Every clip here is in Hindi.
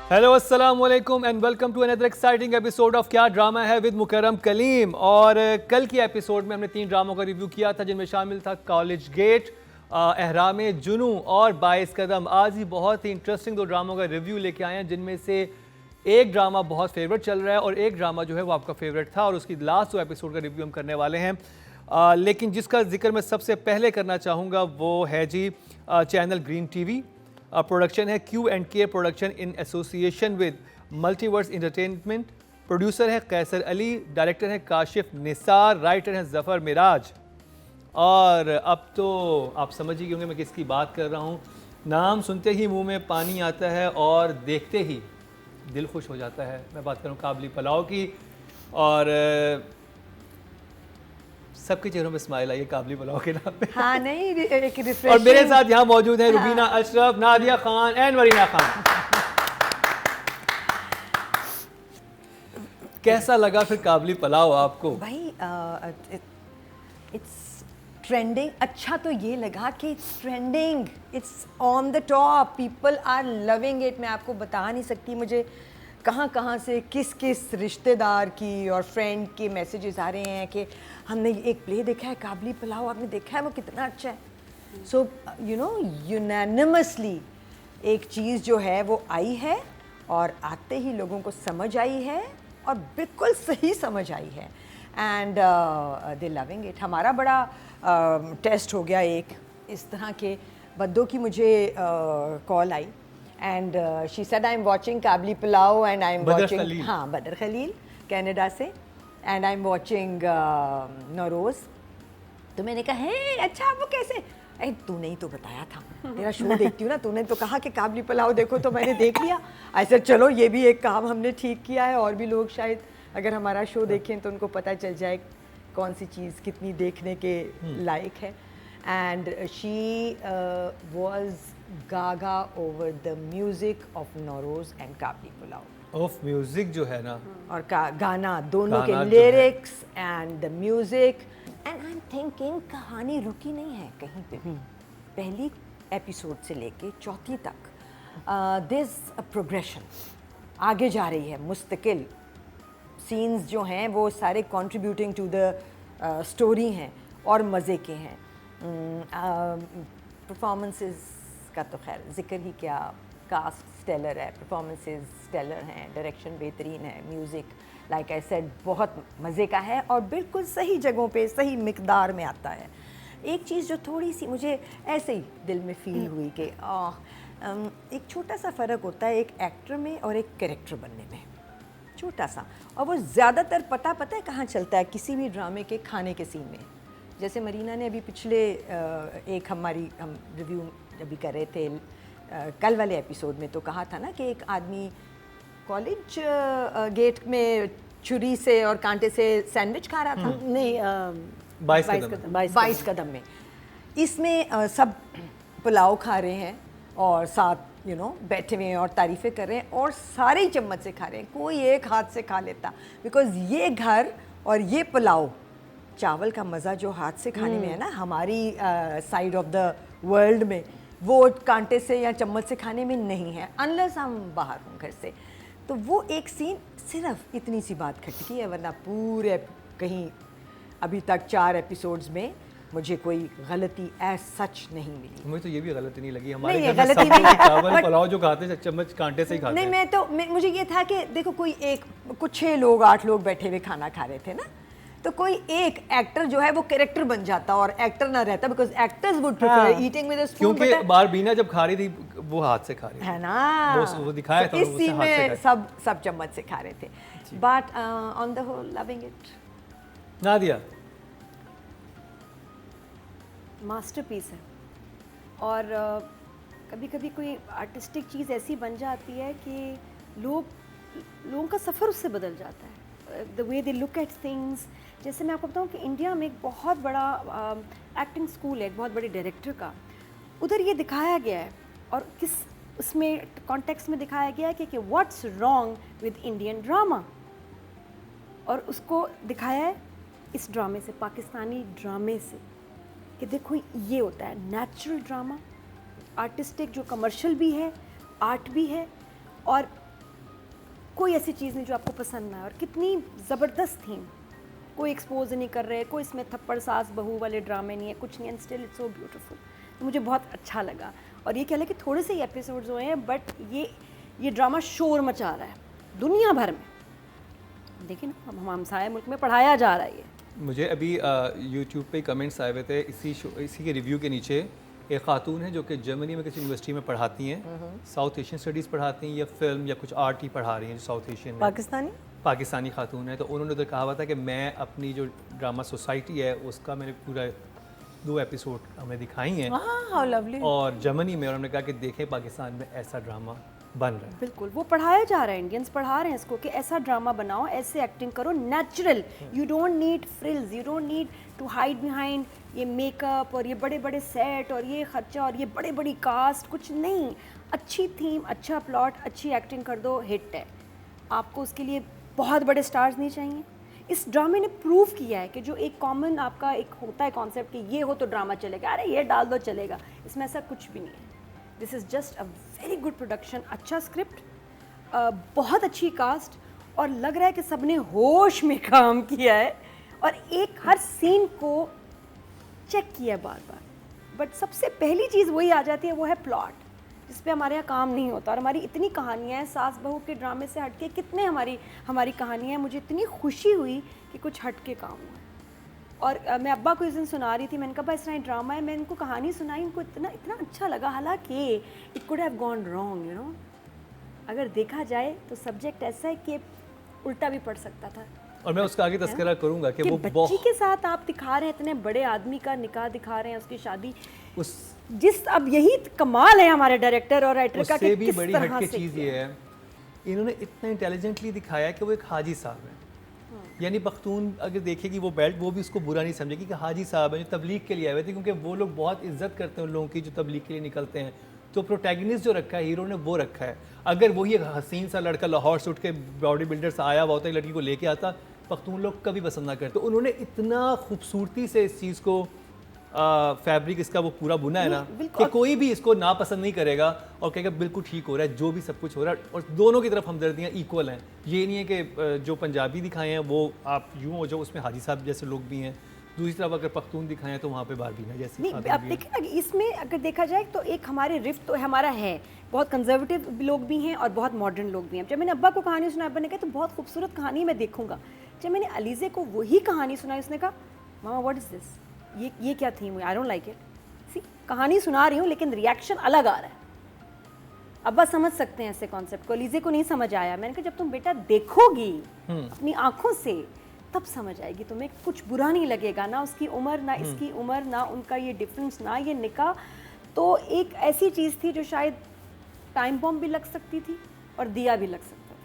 हेलो अस्सलाम वालेकुम and welcome to another exciting episode of क्या ड्रामा है विद मुकर्रम कलीम। और कल की एपिसोड में हमने 3 ड्रामों का रिव्यू किया था जिनमें शामिल था कॉलेज गेट, एहराम जुनू और 22 कदम। आज ही बहुत ही इंटरेस्टिंग 2 ड्रामों का रिव्यू लेके आए हैं जिनमें से एक ड्रामा बहुत फेवरेट चल रहा है और एक ड्रामा जो है वो आपका फेवरेट था और उसकी लास्ट 2 एपिसोड का रिव्यू हम करने वाले हैं। लेकिन जिसका जिक्र मैं सबसे पहले करना चाहूँगा वो है जी चैनल ग्रीन टीवी। प्रोडक्शन है Q&K production in association with multiverse entertainment. Producer है कैसर अली, डायरेक्टर है काशिफ निसार, राइटर है जफ़र मिराज। और अब तो आप समझ ही होंगे मैं किसकी बात कर रहा हूँ। नाम सुनते ही मुंह में पानी आता है और देखते ही दिल खुश हो जाता है। मैं बात कर रहा हूँ काबली पुलाव की और सबके चेहरों में स्माइल आई है काबली पुलाव के नाम पे। हाँ नहीं एक रिफ्रेशिंग। और मेरे साथ यहाँ मौजूद हैं रुबीना अशरफ, नादिया खान एंड वरीना खान। कैसा लगा फिर काबली पुलाव आपको? भाई इट्स ट्रेंडिंग। अच्छा तो ये लगा कि it's trending, it's on the top, people are loving it. मैं आपको बता नहीं सकती मुझे कहाँ से किस किस रिश्तेदार की और फ्रेंड के मैसेजेस आ रहे हैं कि हमने एक प्ले देखा है काबली पुलाव, आपने देखा है वो कितना अच्छा है। सो यू नो यूनानिमसली एक चीज़ जो है वो आई है और आते ही लोगों को समझ आई है और बिल्कुल सही समझ आई है एंड दे लविंग इट। हमारा बड़ा टेस्ट हो गया एक इस तरह के बद्दों की। मुझे कॉल आई and she said I am watching Kabli Pulao and I am watching, हाँ बदर खलील कनाडा से, and I am watching Nauroz. तो मैंने कहा है अच्छा वो कैसे? अरे तूने ही तो बताया था, तेरा शो देखती हूँ ना, तूने तो कहा कि काबली पुलाव देखो तो मैंने देख लिया। ऐसे चलो ये भी एक काम हमने ठीक किया है और भी लोग शायद अगर हमारा शो देखें तो उनको पता चल जाए कौन सी चीज़ कितनी देखने के लायक है। And she was gaga over the music of Nauroz and Kabli Pulao. Of music जो है ना और गाना दोनों के lyrics and the music. And I am thinking कहानी रुकी नहीं है कहीं पे भी। पहली एपिसोड से लेके चौथी तक दिस प्रोग्रेशन आगे जा रही है मुस्तकिल। सीन्स जो हैं वो सारे कंट्रीब्यूटिंग टू द स्टोरी हैं और मज़े के हैं। परफॉर्मेंसेस का तो खैर ज़िक्र ही क्या, कास्ट स्टेलर है, परफॉर्मेंसेस स्टेलर हैं, डायरेक्शन बेहतरीन है, म्यूज़िक लाइक आई सेड बहुत मज़े का है और बिल्कुल सही जगहों पे सही मिकदार में आता है। एक चीज़ जो थोड़ी सी मुझे ऐसे ही दिल में फील हुई कि एक छोटा सा फ़र्क होता है एक एक्टर में और एक कैरेक्टर बनने में, छोटा सा, और वो ज़्यादातर पता है कहाँ चलता है, किसी भी ड्रामे के खाने के सीन में। जैसे मरीना ने अभी पिछले एक हम रिव्यू अभी कर रहे थे कल वाले एपिसोड में तो कहा था ना कि एक आदमी कॉलेज गेट में छुरी से और कांटे से सैंडविच खा रहा था। नहीं 22 कदम में। इसमें सब पुलाव खा रहे हैं और साथ बैठे हुए हैं और तारीफ़ें कर रहे हैं और सारे ही चम्मच से खा रहे हैं, कोई एक हाथ से खा लेता। बिकॉज़ ये घर और ये पुलाव चावल का मज़ा जो हाथ से खाने में है ना हमारी साइड ऑफ द वर्ल्ड में, वो कांटे से या चम्मच से खाने में नहीं है अनलेस हम बाहर हों घर से। तो वो एक सीन सिर्फ इतनी सी बात खटकी है, वरना पूरे कहीं अभी तक 4 एपिसोड्स में मुझे कोई गलती एज सच नहीं मिली। मुझे तो ये भी गलती नहीं लगी। हमारे नहीं, घर में गलती सब नहीं चावल पुलाव जो खाते हैं चम्मच कांटे से ही खाते हैं। नहीं मुझे ये था कि देखो कोई एक कुछ 6 लोग 8 लोग बैठे हुए खाना खा रहे थे ना, तो कोई एक एक्टर जो है वो कैरेक्टर बन जाता और एक्टर ना रहता, because actors would prefer eating with a spoon. क्योंकि बार बीना जब खा रही थी वो हाथ से खा रही है ना, वो दिखाया था, इस वो सीन हाथ से में सब चम्मच से खा रहे थे। But on the whole loving it. Nadia masterpiece है और कभी कभी कोई आर्टिस्टिक चीज़ ऐसी बन जाती है कि लोगों का सफ़र उससे बदल जाता है, the way they look at things. जैसे मैं आपको बताऊं कि इंडिया में एक बहुत बड़ा एक्टिंग स्कूल है, एक बहुत बड़े डायरेक्टर का, उधर ये दिखाया गया है और किस उसमें कॉन्टेक्स्ट में दिखाया गया है कि what's wrong with Indian drama, और उसको दिखाया है इस ड्रामे से, पाकिस्तानी ड्रामे से, कि देखो ये होता है नेचुरल ड्रामा, आर्टिस्टिक जो कमर्शियल भी है, आर्ट भी है, और कोई ऐसी चीज़ नहीं जो आपको पसंद ना आए, और कितनी ज़बरदस्त थीम, कोई एक्सपोज नहीं कर रहे, कोई इसमें थप्पड़ सास बहू वाले ड्रामे नहीं है, कुछ नहीं है, स्टिल इट्स सो ब्यूटीफुल। तो मुझे बहुत अच्छा लगा। और ये कह लें कि थोड़े से ही एपिसोड्स हुए हैं, बट ये ड्रामा शोर मचा रहा है दुनिया भर में। देखिए ना, हम हमसाया मुल्क में पढ़ाया जा रहा है ये। मुझे अभी यूट्यूब पे कमेंट्स आए हुए थे इसी के रिव्यू के नीचे। एक खातून है जो कि जर्मनी में किसी यूनिवर्सिटी में पढ़ाती हैं, साउथ एशियन स्टडीज़ पढ़ाती हैं या फिल्म या कुछ आर्ट ही पढ़ा रही हैं जो साउथ एशियन में। पाकिस्तानी खातून है। तो उन्होंने उधर कहा हुआ था कि मैं अपनी जो ड्रामा सोसाइटी है उसका मैंने पूरा 2 एपिसोड हमें दिखाई हैं हाउ लवली। और जर्मनी में, और हमने कहा कि देखें पाकिस्तान में ऐसा ड्रामा बन रहा है। बिल्कुल, वो पढ़ाया जा रहा है, इंडियंस पढ़ा रहे हैं इसको कि ऐसा ड्रामा बनाओ, ऐसे एक्टिंग करो, natural. You don't need frills, you don't need to hide behind ये मेकअप और ये बड़े बड़े सेट और ये खर्चा और ये बड़ी बड़ी कास्ट, कुछ नहीं। अच्छी थीम, अच्छा प्लॉट, अच्छी एक्टिंग कर दो, हिट है। आपको उसके लिए बहुत बड़े स्टार्स नहीं चाहिए। इस ड्रामे ने प्रूव किया है कि जो एक कॉमन आपका एक होता है कॉन्सेप्ट कि ये हो तो ड्रामा चलेगा, अरे ये डाल दो चलेगा, इसमें ऐसा कुछ भी नहीं है। This is just a very good production, अच्छा स्क्रिप्ट, बहुत अच्छी कास्ट, और लग रहा है कि सबने होश में काम किया है और एक हर सीन को चेक किया है बार बार। बट सबसे पहली चीज़ वही आ जाती है, वो है प्लॉट, जिस पे हमारे यहाँ काम नहीं होता। और हमारी इतनी कहानियाँ हैं, सास बहू के ड्रामे से हटके कितने हमारी कहानियाँ हैं। मुझे इतनी खुशी हुई कि कुछ हटके काम हुआ। और मैं अब्बा को इस दिन सुना रही थी, मैंने कहा इस तरह ड्रामा है, मैं इनको कहानी सुनाई, इनको इतना इतना अच्छा लगा। हालांकि it could have gone wrong, you know, अगर देखा जाए तो सब्जेक्ट ऐसा है कि उल्टा भी पड़ सकता था। और मैं उसका आगे तस्करा करूंगा कि वो बच्ची के साथ आप दिखा रहे हैं, इतने बड़े आदमी का निकाह दिखा रहे हैं, उसकी शादी, उस जिस अब यही कमाल है हमारे डायरेक्टर और राइटर का कि भी बड़ी हटके चीज़ ये है, इन्होंने इतना इंटेलिजेंटली दिखाया कि वो एक हाजी साहब है। यानी पख्तून अगर देखेगी वो बेल्ट, वो भी उसको बुरा नहीं समझेगी कि हाजी साहब है जो तबलीग के लिए आए हुए थे, क्योंकि वो लोग बहुत इज्जत करते हैं उन लोगों की जो तबलीग के लिए निकलते हैं। तो प्रोटैगनिस्ट जो रखा है हीरो ने वो रखा है। अगर वही एक हसीन सा लड़का लाहौर से उठ के बॉडी बिल्डर से आया हुआ होता है लड़की को लेके आता, पख्तून लोग कभी पसंद ना करते। तो उन्होंने इतना खूबसूरती से इस चीज़ को फैब्रिक इसका वो पूरा बुना है ना कि कोई भी इसको नापसंद नहीं करेगा और कहेगा बिल्कुल ठीक हो रहा है जो भी सब कुछ हो रहा है। और दोनों की तरफ हमदर्दियाँ इक्वल हैं। ये नहीं है कि जो पंजाबी दिखाए हैं वो आप यूँ हो जाओ, उसमें हाजी साहब जैसे लोग भी हैं, दूसरी तरफ अगर पख्तून दिखाएं तो वहाँ पे बारबीना जैसे नहीं। अब देखिए ना, इसमें अगर देखा जाए तो एक हमारे रिफ्ट तो हमारा है, बहुत कंजर्वेटिव लोग भी हैं और बहुत मॉडर्न लोग भी हैं। जब मैंने अब्बा को कहानी सुनाई, अब्बा ने कहा तो बहुत खूबसूरत कहानी मैं देखूंगा। जब मैंने अलीज़े को वही कहानी सुनाई, उसने कहा मामा व्हाट इज़ दिस, ये क्या थी, आई डोंट लाइक इट। सी, कहानी सुना रही हूँ लेकिन रिएक्शन अलग आ रहा है। अब्बा समझ सकते हैं ऐसे कॉन्सेप्ट को, अलीज़े को नहीं समझ आया। मैंने कहा जब तुम बेटा देखोगी अपनी आंखों से तब समझ आएगी तुम्हें, कुछ बुरा नहीं लगेगा, ना उसकी उम्र ना इसकी उम्र, ना उनका ये डिफरेंस, ना ये निकाह। तो एक ऐसी चीज़ थी जो शायद टाइम बॉम्ब भी लग सकती थी और दिया भी लग सकता था,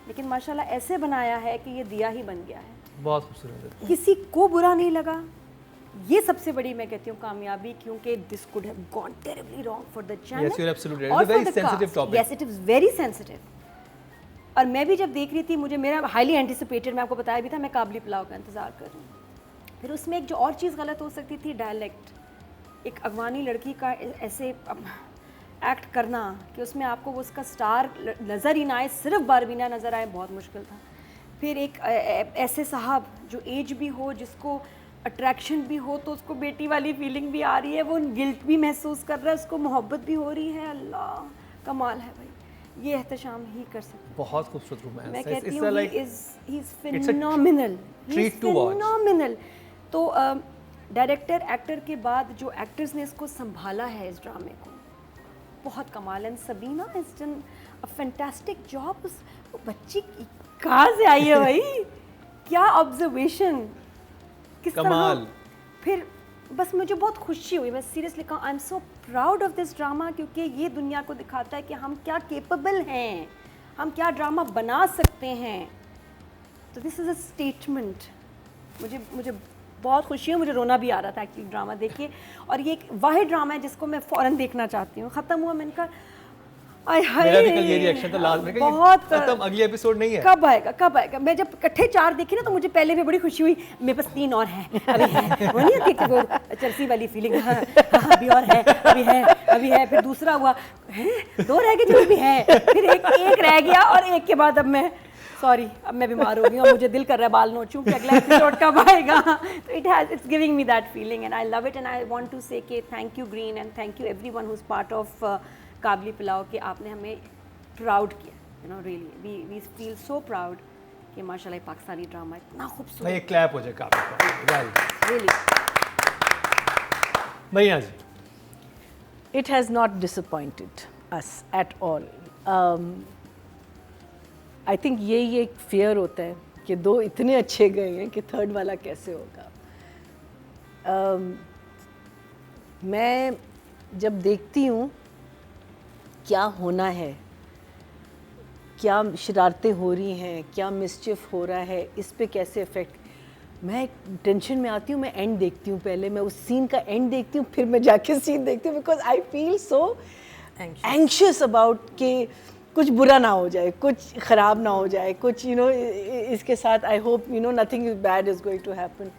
लेकिन माशाल्लाह ऐसे बनाया है कि ये दिया ही बन गया है। बहुत खूबसूरत है, किसी को बुरा नहीं लगा। ये सबसे बड़ी मैं कहती हूँ कामयाबी, क्योंकि this could have gone terribly wrong for the channel. Yes, you're absolutely right. It's a very sensitive topic. Yes, it is very sensitive. और मैं भी जब देख रही थी, मुझे मेरा हाईली एंटिसिपेटेड, मैं आपको बताया भी था, मैं काबली पुलाव का इंतज़ार कर रही हूँ। फिर उसमें एक जो और चीज़ गलत हो सकती थी, डायलेक्ट। एक अफगानी लड़की का ऐसे एक्ट करना कि उसमें आपको वो उसका स्टार नज़र ही ना आए, सिर्फ बारबीना नज़र आए, बहुत मुश्किल था। फिर एक ऐसे साहब जो एज भी हो, जिसको अट्रैक्शन भी हो, तो उसको बेटी वाली फीलिंग भी आ रही है, वो गिल्ट भी महसूस कर रहा है, उसको मोहब्बत भी हो रही है। अल्लाह कमाल है भाई, ये एहतशाम ही कर सकते। बहुत खूबसूरत रोमांस। मैं कहती हूँ he is phenomenal, phenomenal। तो डायरेक्टर एक्टर के बाद जो एक्टर्स ने इसको संभाला है इस ड्रामे को, बहुत कमाल है। Sabina has done a fantastic job। वो बच्ची कहाँ से आई है भाई, क्या ऑब्जर्वेशन, किस कमाल। फिर बस मुझे बहुत खुशी हुई, मैं सीरियसली कहूँ, I am so proud of this drama, क्योंकि ये दुनिया को दिखाता है कि हम क्या केपेबल हैं, हम क्या ड्रामा बना सकते हैं। तो दिस इज़ अ स्टेटमेंट। मुझे बहुत खुशी है, मुझे रोना भी आ रहा था एक्चुअली ड्रामा देख के। और ये एक वाहिद ड्रामा है जिसको मैं फ़ौरन देखना चाहती हूँ। ख़त्म हुआ, मैंने कहा मेरा भी कल ये रिएक्शन था लास्ट में कि ये बहुत खत्म, अगली एपिसोड नहीं है। कब आएगा कब आएगा। मैं जब इकट्ठे 4 देखे ना तो मुझे पहले भी बड़ी खुशी हुई, मेरे पास 3 और हैं अभी है, वो नहीं होती कि वो चर्सी वाली फीलिंग, हाँ, हाँ, अभी और है अभी है अभी है। फिर दूसरा हुआ हैं 2 रह गए जो भी है, फिर एक रह गया और एक के बाद अब मैं सॉरी अब मैं बीमार हो गई हूँ, मुझे दिल कर रहा है बाल नोचूं कि अगला एपिसोड कब आएगा। तो it's giving me that feeling and I love it and I want to say कि thank you Green and thank you everyone who is part of Kabli Pulao कि आपने हमें प्राउड किया, you know really we feel so proud कि माशाल्लाह पाकिस्तानी ड्रामा इतना भाई खूबसूरत एक क्लैप हो जाए काफी वेल रियली। भैया जी It has not disappointed us at all. I think यही एक fear होता है कि 2 इतने अच्छे गए हैं कि 3rd वाला कैसे होगा. मैं जब देखती हूँ क्या होना है, क्या शरारतें हो रही हैं, क्या मिसचिफ हो रहा है, इस पे कैसे इफ़ेक्ट, मैं टेंशन में आती हूँ. मैं एंड देखती हूँ, पहले मैं उस सीन का एंड देखती हूँ, फिर मैं जाके सीन देखती हूँ, because I feel so anxious about कि कुछ बुरा ना हो जाए, कुछ ख़राब ना हो जाए, कुछ यू नो इसके साथ I hope you know nothing is bad is going to happen.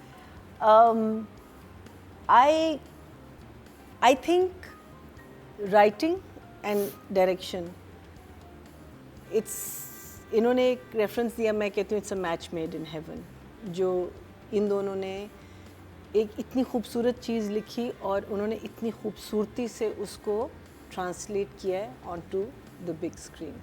I think writing and direction, it's, इन्होंने एक रेफरेंस दिया, मैं कहती हूँ it's a match made in heaven. जो इन दोनों ने एक इतनी खूबसूरत चीज़ लिखी और उन्होंने इतनी खूबसूरती से उसको ट्रांसलेट किया है on to the big screen.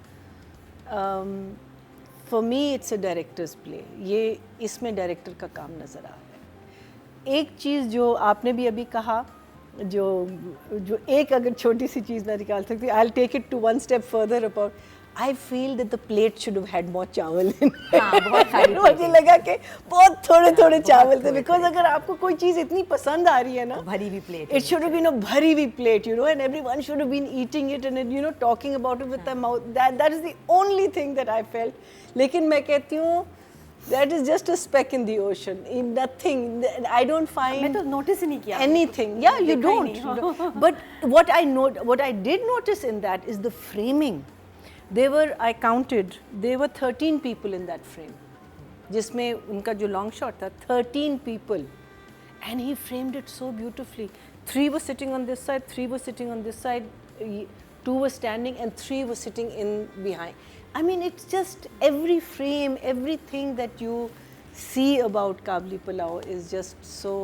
For me it's a director's play. ये इसमें डायरेक्टर का काम नज़र आ रहा है. एक चीज़ जो आपने भी अभी कहा, जो एक अगर छोटी सी चीज़ मैं निकाल सकती हूँ, I will take it to 1 step further about, I feel that the plate should have had more चावल in it. मुझे लगा कि बहुत थोड़े चावल थे, because अगर आपको कोई चीज़ इतनी पसंद आ रही है ना, भरी हुई plate, it should have been a भरी हुई plate, you know, and everyone should have been eating it and you know talking about it with their mouth. That is the only thing that I felt. लेकिन मैं कहती हूँ that is just a speck in the ocean. In nothing, I don't find. मैं तो नोटिस ही नहीं किया anything. Yeah, you don't. But what I did notice in that is the framing. I counted, there were 13 people in that frame. जिसमें उनका जो long shot था, 13 people. And he framed it so beautifully. 3 were sitting on this side, 3 were sitting on this side, 2 were standing and 3 were sitting in behind. I mean, it's just every frame, everything that you see about Kabli Pulao is just so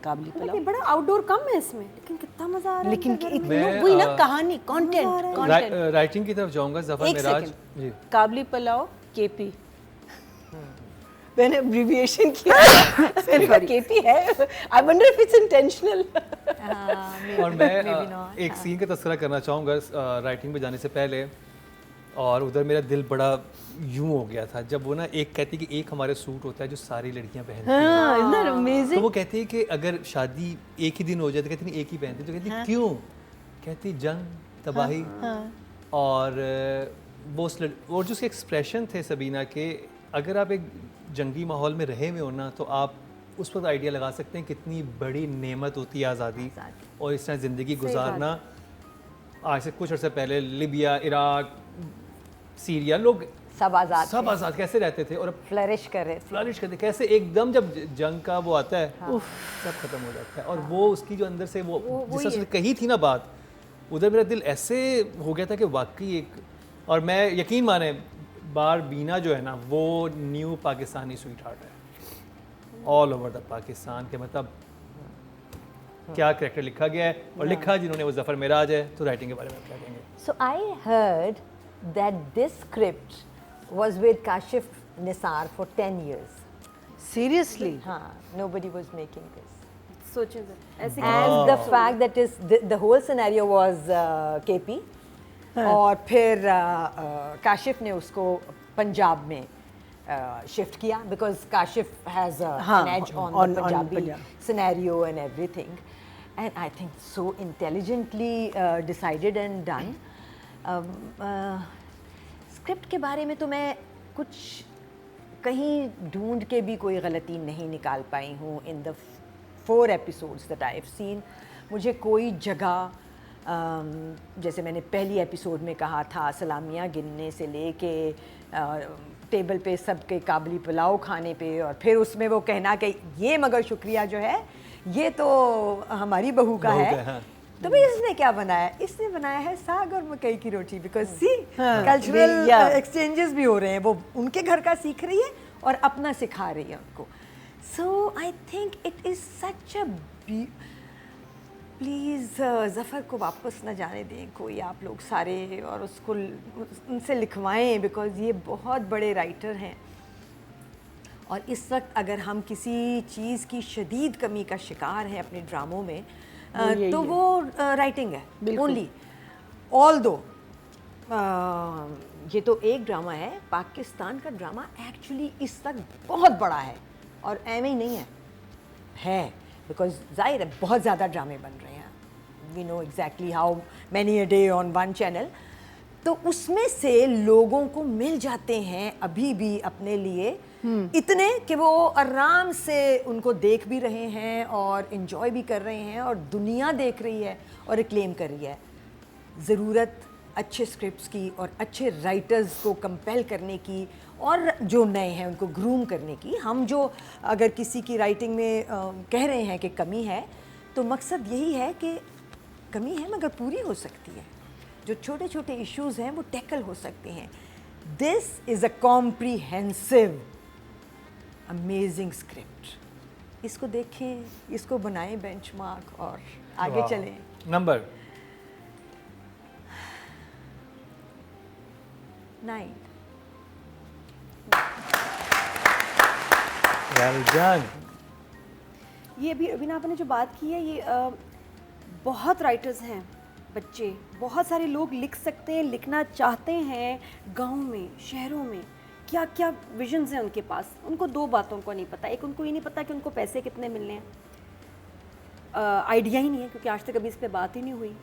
Kabli Pulao. लेकिन बड़ा आउटडोर कम है इसमें, लेकिन कितना मजा आ रहा है. लेकिन मैं, वही ना कहानी, कंटेंट. राइटिंग की तरफ जाऊंगा. जफर एक मिराज सेकंड, जी. काबली पुलाव केपी, मैंने अब्रीविएशन किया. मैंने कहा केपी है. I wonder if it's intentional. और मैं एक सीन का तस्करा करना चाहूँगा राइटिंग पे जाने से पहले. और उधर मेरा दिल बड़ा यूं हो गया था जब वो ना एक कहती कि एक हमारे सूट होता है जो सारी लड़कियां पहनती हैं. Isn't that amazing? तो वो कहती है कि अगर शादी एक ही दिन हो जाए तो कहती नहीं एक ही पहनती. तो कहती क्यों? कहती जंग, तबाही. और वो और जो उसके एक्सप्रेशन थे सबीना के, अगर आप एक जंगी माहौल में रहे हुए हो ना तो आप उस पर आइडिया लगा सकते हैं कितनी बड़ी नेमत होती है आज़ादी. और इस तरह ज़िंदगी गुजारना. आज से कुछ अर्से पहले लिबिया, इराक, सीरिया, लोग सब आज़ाद कैसे रहते थे और अब फ्लरिश करते, कैसे एकदम जब जंग का वो आता है सब खत्म हो जाता है. और वो उसकी जो अंदर से वो जिस तरह से कही थी ना बात, उधर मेरा दिल ऐसे हो गया था कि वाकई एक. और मैं यकीन माने बार बीना जो है ना वो न्यू पाकिस्तानी स्वीट हार्ट है ऑल ओवर द पाकिस्तान के. मतलब क्या कैरेक्टर लिखा गया है और लिखा जिन्होंने वो जफर मिराज है. तो राइटिंग के बारे में क्या कहेंगे? So I heard that this script was with Kashif Nisar for 10 years. Seriously? हाँ, nobody was making this. सोचें ऐसे. And the fact that is the whole scenario was KP. और फिर काशिफ ने उसको पंजाब में शिफ्ट किया because Kashif has an edge on the Punjabi scenario and everything. And I think so intelligently decided and done. Script के बारे में तो मैं कुछ कहीं ढूंढ के भी कोई गलती नहीं निकाल पाई हूँ. In the 4 episodes that I have seen, मुझे कोई जगह जैसे मैंने पहली एपिसोड में कहा था, सलामियाँ गिनने से लेके टेबल पे सबके काबली पुलाव खाने पे, और फिर उसमें वो कहना कि ये मगर शुक्रिया जो है ये तो हमारी बहू का है। हाँ। तो भाई इसने क्या बनाया? इसने बनाया है साग और मकई की रोटी, बिकॉज सी हाँ, कल्चरल yeah. एक्सचेंजेस भी हो रहे हैं, वो उनके घर का सीख रही है और अपना सिखा रही है उनको। So I think it is such a please Zafar को वापस न जाने दें कोई आप लोग सारे, और उसको उनसे लिखवाएं, बिकॉज़ ये बहुत बड़े राइटर हैं। और इस वक्त अगर हम किसी चीज़ की शदीद कमी का शिकार हैं अपने ड्रामों में, तो वो राइटिंग है ओनली। ऑल दो ये तो एक ड्रामा है, पाकिस्तान का ड्रामा एक्चुअली इस वक्त बहुत बड़ा है, और एवं ही नहीं है बिकॉज जाहिर है बहुत ज़्यादा ड्रामे बन रहे हैं। We know exactly how many a day on one channel. तो उसमें से लोगों को मिल जाते हैं अभी भी अपने लिए इतने कि वो आराम से उनको देख भी रहे हैं और इन्जॉय भी कर रहे हैं, और दुनिया देख रही है और एक्लेम कर रही है। ज़रूरत अच्छे स्क्रिप्ट्स की और अच्छे राइटर्स को कंपेल करने की, और जो नए हैं उनको ग्रूम करने की। हम जो अगर किसी की राइटिंग में कह रहे हैं कि कमी है, तो मकसद यही है कि कमी है मगर पूरी हो सकती है। जो छोटे छोटे इश्यूज़ हैं वो टैकल हो सकते हैं। This is a comprehensive amazing script. इसको देखें, इसको बनाएं बेंचमार्क और आगे वाह। चलें। नंबर 9। Well done. ये भी अभी आपने जो बात की है, ये बहुत राइटर्स हैं बच्चे, बहुत सारे लोग लिख सकते हैं, लिखना चाहते हैं। गांव में, शहरों में क्या क्या विजन्स हैं उनके पास। उनको दो बातों को नहीं पता। एक, उनको ये नहीं पता कि उनको पैसे कितने मिलने हैं, आइडिया ही नहीं है, क्योंकि आज तक कभी इस पे बात ही नहीं हुई।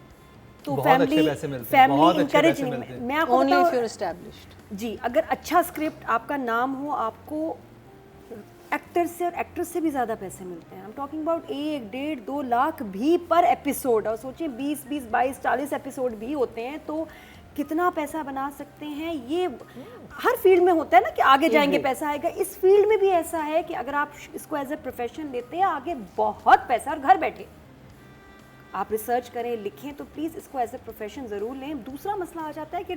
तो बहुत अच्छे पैसे मिलते हैं, बहुत अच्छे encourage पैसे नहीं। मिलते हैं। मैं आपको Only if बताऊं, you're established. जी, अगर अच्छा स्क्रिप्ट, आपका नाम हो, आपको एक्टर से और एक्ट्रेस से भी ज़्यादा पैसे मिलते हैं। I am talking about 1, 1.5, 2 lakh भी पर एपिसोड। और सोचिए 20, 22, 40 एपिसोड भी होते हैं, तो कितना पैसा बना सकते हैं। ये हर फील्ड में होता है ना कि आगे जाएंगे पैसा आएगा। इस फील्ड में भी ऐसा है कि अगर आप इसको एज ए प्रोफेशन लेते हैं, आगे बहुत पैसा, और घर बैठे आप रिसर्च करें, लिखें, तो प्लीज़ इसको एज ए प्रोफेशन ज़रूर लें। दूसरा मसला आ जाता है कि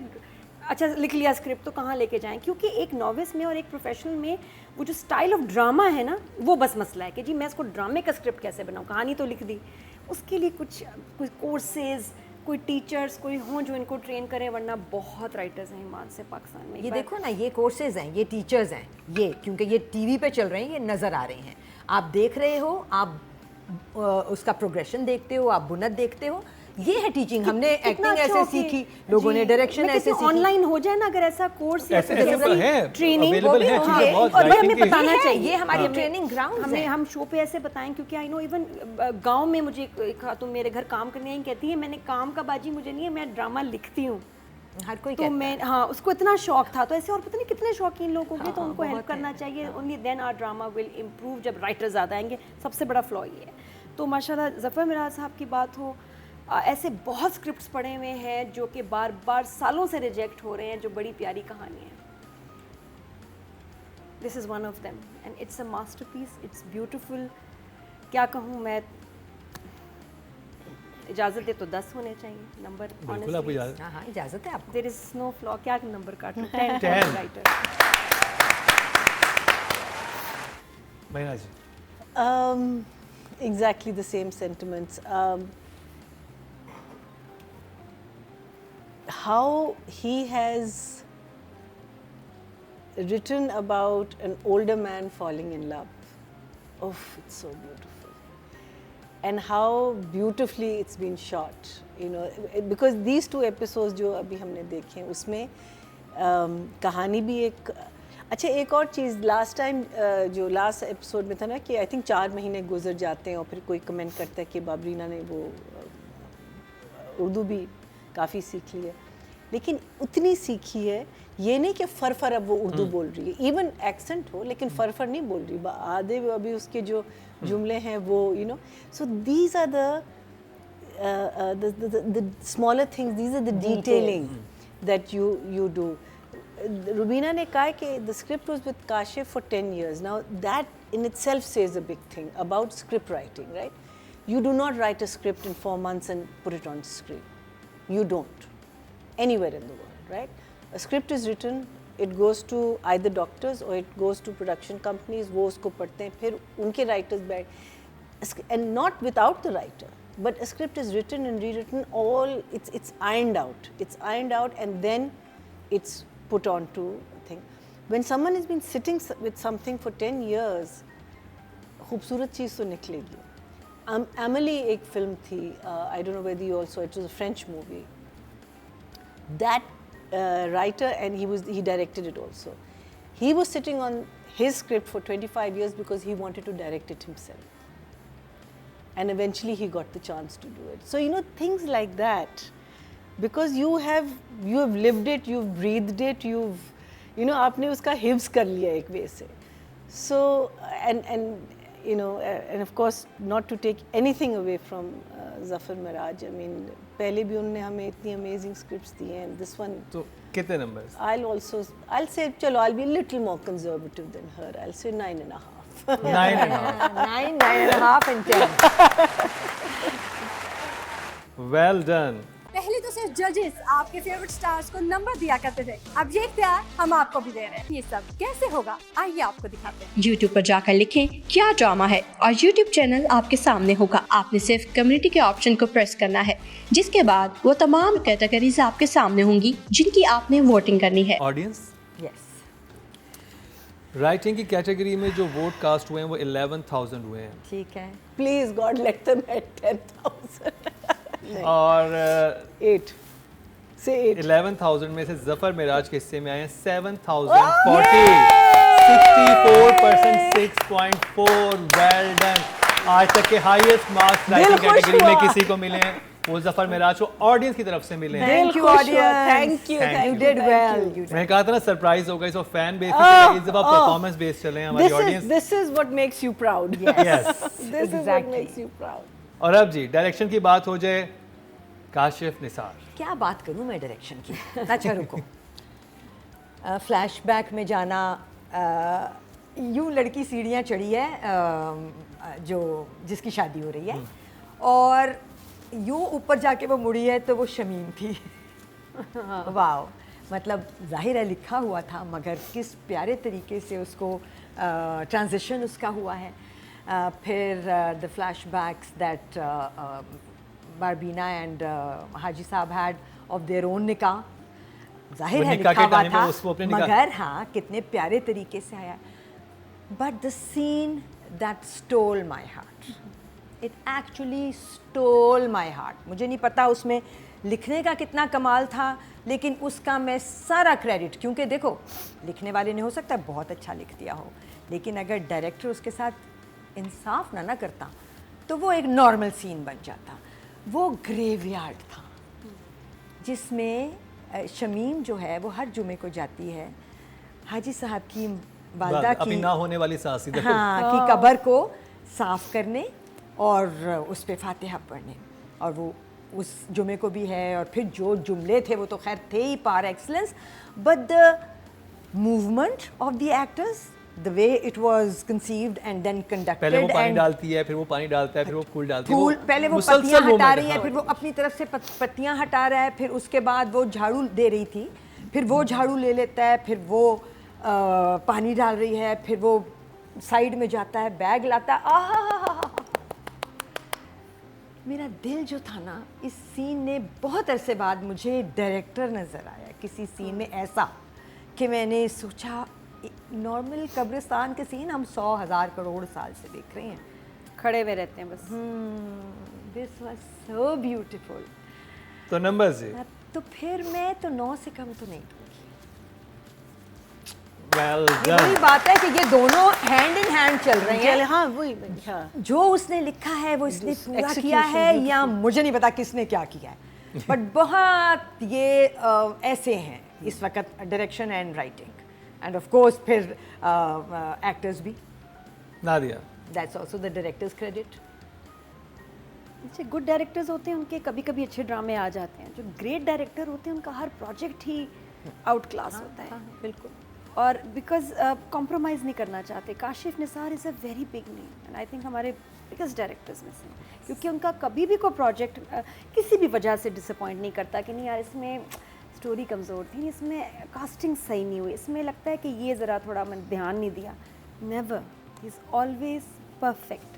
अच्छा लिख लिया स्क्रिप्ट तो कहाँ लेके जाएं, क्योंकि एक नॉविस में और एक प्रोफेशनल में वो जो स्टाइल ऑफ ड्रामा है ना, वो बस मसला है कि जी मैं इसको ड्रामे का स्क्रिप्ट कैसे बनाऊँ। कहानी तो लिख दी, उसके लिए कुछ कोर्सेज, कोई टीचर्स कोई हों जो इनको ट्रेन करें, वरना बहुत राइटर्स हैं हिमाचल से पाकिस्तान में। ये देखो ना, ये कोर्सेज हैं, ये टीचर्स हैं, ये क्योंकि ये टीवी पे चल रहे हैं, ये नज़र आ रहे हैं, आप देख रहे हो, आप उसका प्रोग्रेशन देखते हो, आप बुनत देखते हो। ये है टीचिंग। हमने एक्टिंग ऐसे सीखी, लोगों ने डायरेक्शन ऐसे सीखी। ऑनलाइन हो जाए ना अगर ऐसा कोर्स या ऐसे तो है, ट्रेनिंग, available है, चीज़ें बहुत और writing हमें की। बताना चाहिए। ये हमारी ट्रेनिंग ग्राउंड हमें है। हम शो पे ऐसे बताएं, क्योंकि आई नो इवन गांव में मुझे एक खातून मेरे घर काम करने आई, कहती है मैंने काम का बाजी मुझे नहीं है, मैं ड्रामा लिखती हूँ। हर कोई तो कहता मैं, है। हाँ, उसको इतना शौक था। तो ऐसे और पता नहीं कितने शौकीन लोग होंगे, तो हाँ, उनको हेल्प बहुत करना है। चाहिए। Only then our drama will improve, जब राइटर ज़्यादा आएंगे। सबसे बड़ा फ्लॉ ये है। तो माशाल्लाह ज़फ़र मिराज साहब की बात हो, ऐसे बहुत स्क्रिप्ट्स पढ़े हुए हैं जो कि बार बार सालों से रिजेक्ट हो रहे हैं, जो बड़ी प्यारी कहानी है। This is one of them and it's a masterpiece, it's beautiful. क्या कहूँ मैं, इजाज़त दे तो 10 होने चाहिए नंबर। बिल्कुल आपको इजाज़त। हाँ हाँ, इजाज़त है आपको। There is no flaw. क्या नंबर काटूं? 10 10 राइटर। महीना जी। Exactly the same sentiments. How he has written about an older man falling in love. Oh, it's so beautiful. And how beautifully it's been shot. You know, because these 2 episodes जो अभी हमने देखे हैं, उसमें कहानी भी एक अच्छा। एक और चीज़, लास्ट टाइम जो लास्ट एपिसोड में था ना कि आई थिंक 4 महीने गुजर जाते हैं और फिर कोई कमेंट करता है कि बाबरीना ने वो उर्दू भी काफ़ी सीख ली है, लेकिन उतनी सीखी है ये नहीं कि फर अब वो उर्दू बोल रही है। इवन एक्सेंट हो, लेकिन फर नहीं बोल रही। आधे अभी उसके जो जुमले हैं वो so these are the the smaller things, these are the detailing that you do. Rubina ne kaha कि the script was with Kashif for 10 years. Now that in itself says a big thing about script writing, right? You do not write a script in 4 months and put it on screen. You don't. Anywhere in the world, right? A script is written, it goes to either doctors or it goes to production companies, वो उसको पढ़ते हैं, फिर उनके writers बैठ, and not without the writer, but a script is written and rewritten, all, it's ironed out and then it's put on to a thing. When someone has been sitting with something for 10 years, खूबसूरत चीज़ तो निकलेगी. Amelie एक film थी, I don't know whether you also, it was a French movie. That writer, and he directed it also. He was sitting on his script for 25 years because he wanted to direct it himself. And eventually he got the chance to do it. So, you know, things like that, because you have lived it, you've breathed it, you know, आपने उसका हिब्स कर लिया एक वे से. So, and you know, and of course, not to take anything away from Zafar Miraj. I mean, पहले भी उन्होंने हमें इतनी amazing scripts दिए हैं, and this one. तो कितने numbers? I'll say, चलो, I'll be a little more conservative than her. I'll say 9.5. 9.5. 9.5 and 10. Well done. पहले तो सिर्फ जजेस आपके फेवरेट स्टार्स को नंबर दिया करते थे, अब ये इख्तियार हम आपको भी दे रहे हैं. ये सब कैसे होगा, आइए आपको दिखाते हैं. YouTube पर जाकर लिखें क्या ड्रामा है और YouTube चैनल आपके सामने होगा. आपने सिर्फ कम्युनिटी के ऑप्शन को प्रेस करना है, जिसके बाद वो तमाम कैटेगरीज आपके सामने होंगी जिनकी आपने वोटिंग करनी है. Audience, Yes. राइटिंग की कैटेगरी में जो वोट कास्ट हुए हैं वो 11,000 हुए हैं. ठीक है. Please God, let them at 10,000. और 8. Say 8. 11,000 में से जफर मिराज के हिस्से में आए हैं 7,040. 64%, 6.4. Well done. आज तक के हाईएस्ट मार्क्स राइटिंग खुश कैटेगरी में हुआ. किसी को मिले हैं वो जफर मिराज को ऑडियंस की तरफ से मिले हैं. Thank you, खुश हुआ. audience. Thank you. Thank You you. did well. You मैंने कहा था ना सरप्राइज होगा, इस फैन बेस पे इस दफा परफॉर्मेंस बेस चले हैं हमारी audience. This is what makes you proud. Yes. This is what Exactly. makes you proud. और अब जी डायरेक्शन की बात हो जाए, काशिफ निसार. क्या बात करूं मैं डायरेक्शन की. अच्छा रुको. फ्लैशबैक में जाना, यूं लड़की सीढ़ियाँ चढ़ी है जो जिसकी शादी हो रही है, और यूं ऊपर जाके वो मुड़ी है तो वो शमीम थी. वाओ, मतलब जाहिर है लिखा हुआ था, मगर किस प्यारे तरीके से उसको ट्रांजिशन उसका हुआ है. फिर द फ्लैशबैक्स दैट बारबीना एंड हाजी साहब हैड ऑफ देयर ओन निकाह, जाहिर है निकाह लिखा के हुआ टाइम में था, उसको अपने निकाह- मगर हाँ कितने प्यारे तरीके से आया. But the seen that stole my heart, it actually stole my heart. मुझे नहीं पता उसमें लिखने का कितना कमाल था, लेकिन उसका मैं सारा क्रेडिट, क्योंकि देखो लिखने वाले ने हो सकता है बहुत अच्छा लिख दिया हो, लेकिन अगर डायरेक्टर उसके साथ इंसाफ ना करता तो वो एक नॉर्मल सीन बन जाता. वो ग्रेवयार्ड था जिसमें शमीम जो है वो हर जुमे को जाती है हाजी साहब की वालदा अपनी की, ना होने वाली सास इधर. हाँ, की कब्र को साफ करने और उस पे फातिहा पढ़ने, और वो उस जुमे को भी है. और फिर जो जुमले थे वो तो खैर थे ही par excellence, but the movement of the actors, the way it was conceived and then conducted. पहले वो पानी डालती है, फिर वो पानी डालता है, फिर वो फूल डालती है. फूल पहले वो मुसलसल पत्तियां हटा moment रही है, हाँ. फिर वो अपनी तरफ से पत्तियां हटा रहा है, फिर उसके बाद वो झाड़ू दे रही थी, फिर वो झाड़ू ले लेता है, फिर वो पानी डाल रही है, फिर वो साइड में जाता है, बैग लाता है. आहा, मेरा दिल जो था ना, इस सीन ने बहुत अरसे बाद मुझे डायरेक्टर नज़र आया किसी सीन में ऐसा कि मैंने सोचा नॉर्मल कब्रिस्तान के सीन हम 100,000 करोड़ साल से देख रहे हैं. खड़े हुए रहते हैं बस. This was so beautiful. तो नंबर्स जी. तो फिर मैं तो 9 से कम तो नहीं दूंगी. वेल ये वही डन. बात है कि ये दोनों हैंड इन हैंड चल रहे हैं. हाँ वही, हाँ. जो उसने लिखा है वो इसने पूरा execution किया है, या मुझे नहीं पता किसने क्या किया है, बट बहुत ये ऐसे हैं इस वक्त direction and writing, end of course फिर एक्टर्स भी. Nadia. That's also the directors credit. अच्छा, गुड डायरेक्टर्स होते हैं उनके कभी कभी अच्छे ड्रामे आ जाते हैं, जो ग्रेट डायरेक्टर होते हैं उनका हर प्रोजेक्ट ही आउट क्लास होता है। बिल्कुल। और बिकॉज कॉम्प्रोमाइज़ नहीं करना चाहते। Kashif Nisar is a very big name and I think हमारे बिगेस्ट डायरेक्टर्स में से, क्योंकि उनका कभी भी कोई प्रोजेक्ट किसी भी वजह से डिसअपॉइंट नहीं करता कि नहीं यार इसमें स्टोरी कमज़ोर थी, इसमें कास्टिंग सही नहीं हुई, इसमें लगता है कि ये ज़रा थोड़ा मैंने ध्यान नहीं दिया। Never, he is always perfect.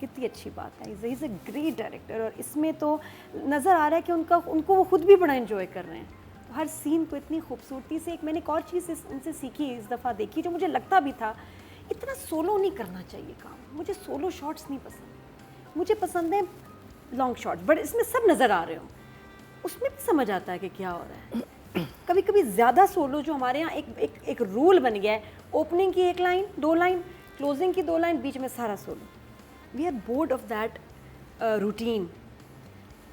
कितनी अच्छी बात है, he is a great director. और इसमें तो नज़र आ रहा है कि उनको वो खुद भी बड़ा इन्जॉय कर रहे हैं। तो हर सीन को इतनी खूबसूरती से, एक एक और चीज़ इनसे सीखी, इस दफ़ा देखी, जो मुझे लगता भी था इतना सोलो नहीं करना चाहिए काम। मुझे सोलो शॉट्स नहीं पसंद, मुझे पसंद है लॉन्ग शॉट्स, बट इसमें सब नज़र आ रहे हो, उसमें भी समझ आता है कि क्या हो रहा है। कभी कभी ज़्यादा सोलो जो हमारे यहाँ एक रूल बन गया है, ओपनिंग की 1 लाइन 2 लाइन, क्लोजिंग की 2 लाइन, बीच में सारा solo. We are bored of that routine.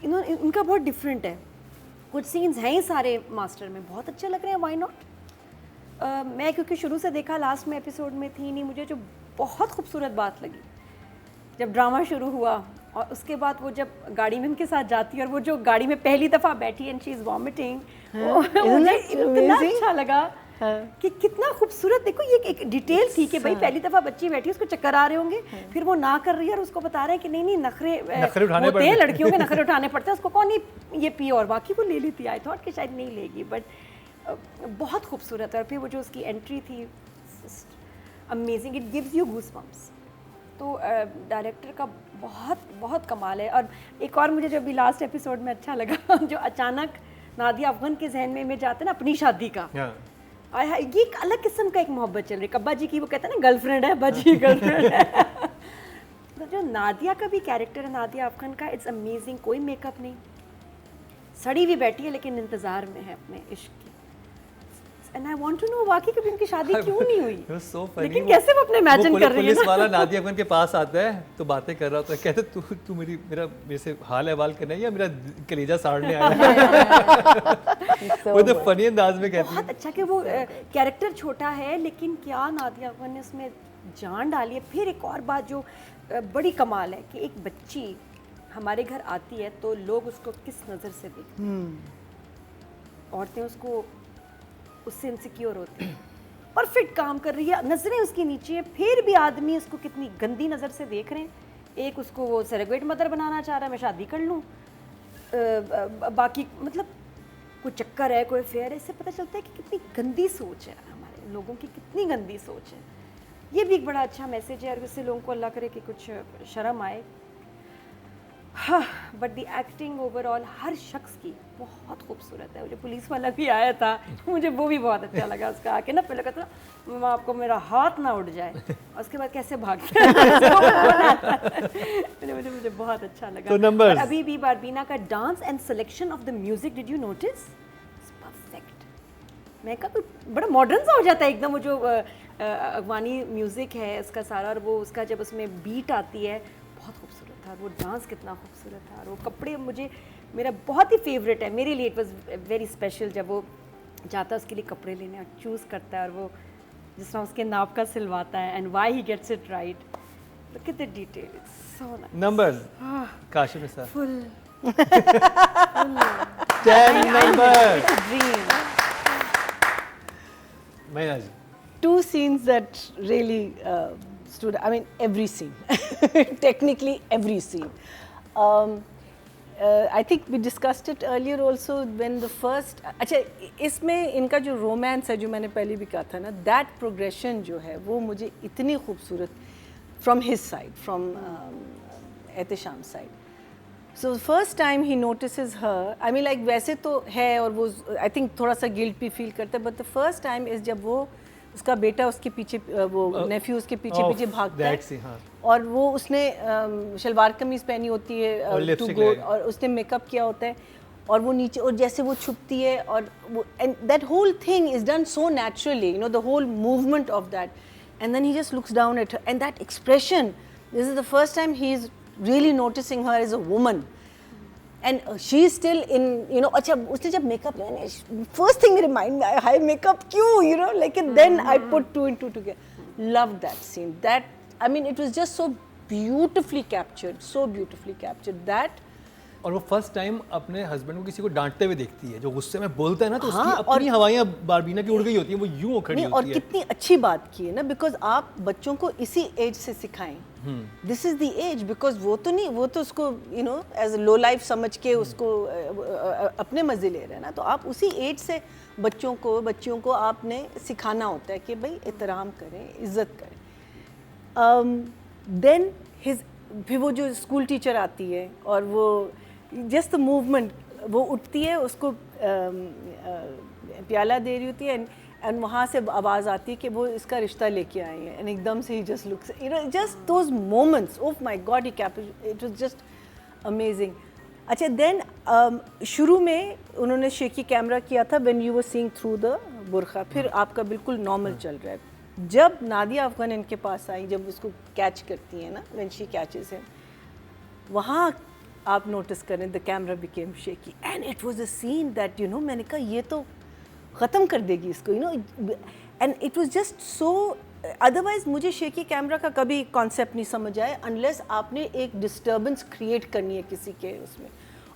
इनका बहुत डिफरेंट है। कुछ सीन्स हैं ही सारे मास्टर में बहुत अच्छे लग रहे हैं, व्हाई नॉट। मैं क्योंकि शुरू से देखा, लास्ट में एपिसोड में थी नहीं, मुझे जो बहुत खूबसूरत बात लगी जब ड्रामा शुरू हुआ और उसके बाद वो जब गाड़ी में उनके साथ जाती है और वो जो गाड़ी में पहली दफ़ा बैठी एंड शी इज़ वॉमिटिंग, मुझे इतना अच्छा लगा कि कितना खूबसूरत। देखो ये एक डिटेल थी कि भाई पहली दफ़ा बच्ची बैठी, उसको चक्कर आ रहे होंगे, फिर वो ना कर रही है और उसको बता रहे हैं कि नहीं नहीं नखरे होते हैं, लड़कियों के नखरे उठाने पड़ते हैं, उसको कौन नहीं ये पी, और बाकी वो ले ली थी। आई थॉट कि शायद नहीं लेगी, बट बहुत खूबसूरत है। और फिर वो जो उसकी एंट्री थी, amazing, it gives you goosebumps. तो डायरेक्टर का बहुत बहुत कमाल है। और एक और मुझे जो अभी लास्ट एपिसोड में अच्छा लगा, जो अचानक नादिया अफगान के जहन में जाते ना अपनी शादी का, ये एक अलग किस्म का एक मोहब्बत चल रही है। कब्बा जी की वो कहते हैं ना गर्लफ्रेंड है, अब्बा जी गर्लफ्रेंड है। तो जो नादिया का भी कैरेक्टर है, नादिया अफगान का, इट्स अमेजिंग। कोई मेकअप नहीं, सड़ी हुई बैठी है लेकिन इंतज़ार में है अपने इश्क की। And I want to know वाकई कभी उनकी शादी क्यों नहीं हुई, so लेकिन कैसे वो अपने इमेजिन कर रही है। पुलिस वाला नादिया अफगान के पास आता है तो बातें कर रहा होता है, कहते तू मेरे से हाल अहवाल करना है या मेरा कलेजा साड़ने आया है। वो तो फनी अंदाज में कहती है। बहुत अच्छा कि वो कैरेक्टर छोटा है लेकिन क्या नादिया अफगान ने उसमें जान डाली है। फिर एक और बात जो बड़ी कमाल है कि एक बच्ची हमारे घर आती है तो लोग उसको किस नज़र से देखते हैं। औरतें उसको उससे इनसिक्योर होती हैं, परफेक्ट काम कर रही है, नज़रें उसकी नीचे है, फिर भी आदमी उसको कितनी गंदी नज़र से देख रहे हैं। एक उसको वो सरेगेट मदर बनाना चाह रहा है, मैं शादी कर लूँ, बाकी मतलब कोई चक्कर है, कोई फेयर है। इससे पता चलता है कि कितनी गंदी सोच है हमारे लोगों की, कितनी गंदी सोच है। ये भी एक बड़ा अच्छा मैसेज है और इससे लोगों को अल्लाह करे कि कुछ शर्म आए। हाँ, बट द एक्टिंग ओवरऑल हर शख्स की बहुत खूबसूरत है। मुझे पुलिस वाला भी आया था, मुझे वो भी बहुत अच्छा लगा। उसका आके ना पहले कहता मम्मा आपको मेरा हाथ ना उड़ जाए, और उसके बाद कैसे भागता है। मुझे बहुत अच्छा लगा। तो नंबर्स, अभी भी बारबीना का dance and selection of the music, did you notice? Perfect. मैं कहा कोई बड़ा मॉडर्न सा हो जाता है एकदम। वो जो अफगानी म्यूज़िक है उसका सारा, और वो उसका जब उसमें बीट आती है बहुत खूबसूरत था। वो डांस कितना खूबसूरत था, और वो कपड़े मुझे, मेरा बहुत ही फेवरेट है मेरे लिए। इट वाज वेरी स्पेशल जब वो जाता है उसके लिए कपड़े लेने और चूज़ करता है, और वो जिस तरह उसके नाप का सिलवाता है, and why he gets it right. Look at the detail, it's so nice. Numbers, Kashif Nisar full 10 number. Dream. Maina ji, 2 scenes that really stood. I mean, every scene, technically every scene. I think we discussed it earlier also when the first. अच्छा, इसमें इनका जो रोमांस है जो मैंने पहले भी कहा था ना, that progression जो है वो मुझे इतनी खूबसूरत from his side, from Ehtesham side. So the first time he notices her, I mean like वैसे तो है और वो I think थोड़ा सा गिल्ट भी फील करता है, but the first time is जब वो उसका बेटा उसके पीछे, वो नेफ्यू उसके पीछे पीछे भागता है, हाँ। और वो उसने शलवार कमीज़ पहनी होती है टू गो, और उसने मेकअप किया होता है, और वो नीचे, और जैसे वो छुपती है, और वो, and that whole thing is done so naturally, you know, the whole movement of that, and then he just looks down at her, and that expression, this is the first time he is really noticing her as a woman, and she is still in, you know, अच्छा उसने जब मेकअप लगाया, first thing मेरे mind में आया, हाय मेकअप क्यों, you know, like then I put 2 and 2 together. Loved that scene. That, I mean, it was just so beautifully captured, so beautifully captured that. और वो फर्स्ट टाइम अपने हस्बैंड को किसी को डांटते हुए देखती है, जो गुस्से में बोलता है ना तो हाँ, उसकी अपनी हवाइयाँ बारबीना की उड़ गई होती है, वो यूं खड़ी नहीं, और होती है। कितनी अच्छी बात की है ना, बिकॉज आप बच्चों को इसी एज से सिखाएं, this is the age, because वो तो उसको you know age low life समझ के उसको अपने मजे ले रहे हैं ना, तो आप उसी एज से बच्चियों को आपने सिखाना होता है कि भाई एहतराम करें, इज्जत करें। देन फिर वो जो स्कूल टीचर आती है और वो जस्ट द मूवमेंट, वो उठती है, उसको प्याला दे रही होती है एंड वहाँ से आवाज़ आती है कि वो इसका रिश्ता लेके आए हैं, एंड एकदम से ही just looks, you know, just those moments, oh my god, it was just amazing. अच्छा, देन शुरू में उन्होंने शेकी कैमरा किया था when you were seeing through the burqa, फिर आपका बिल्कुल नॉर्मल चल रहा है। जब नादिया अफगान इनके पास आई, जब उसको कैच करती है ना, व्हेन शी कैचेस हिम, वहाँ आप नोटिस करें the camera became shaky and it was a seen that you know, मैंने कहा ये तो ख़त्म कर देगी इसको, you know, and it was just so, otherwise मुझे शेकी कैमरा का कभी कॉन्सेप्ट नहीं समझ आया अनलेस आपने एक डिस्टर्बेंस क्रिएट करनी है किसी के उसमें,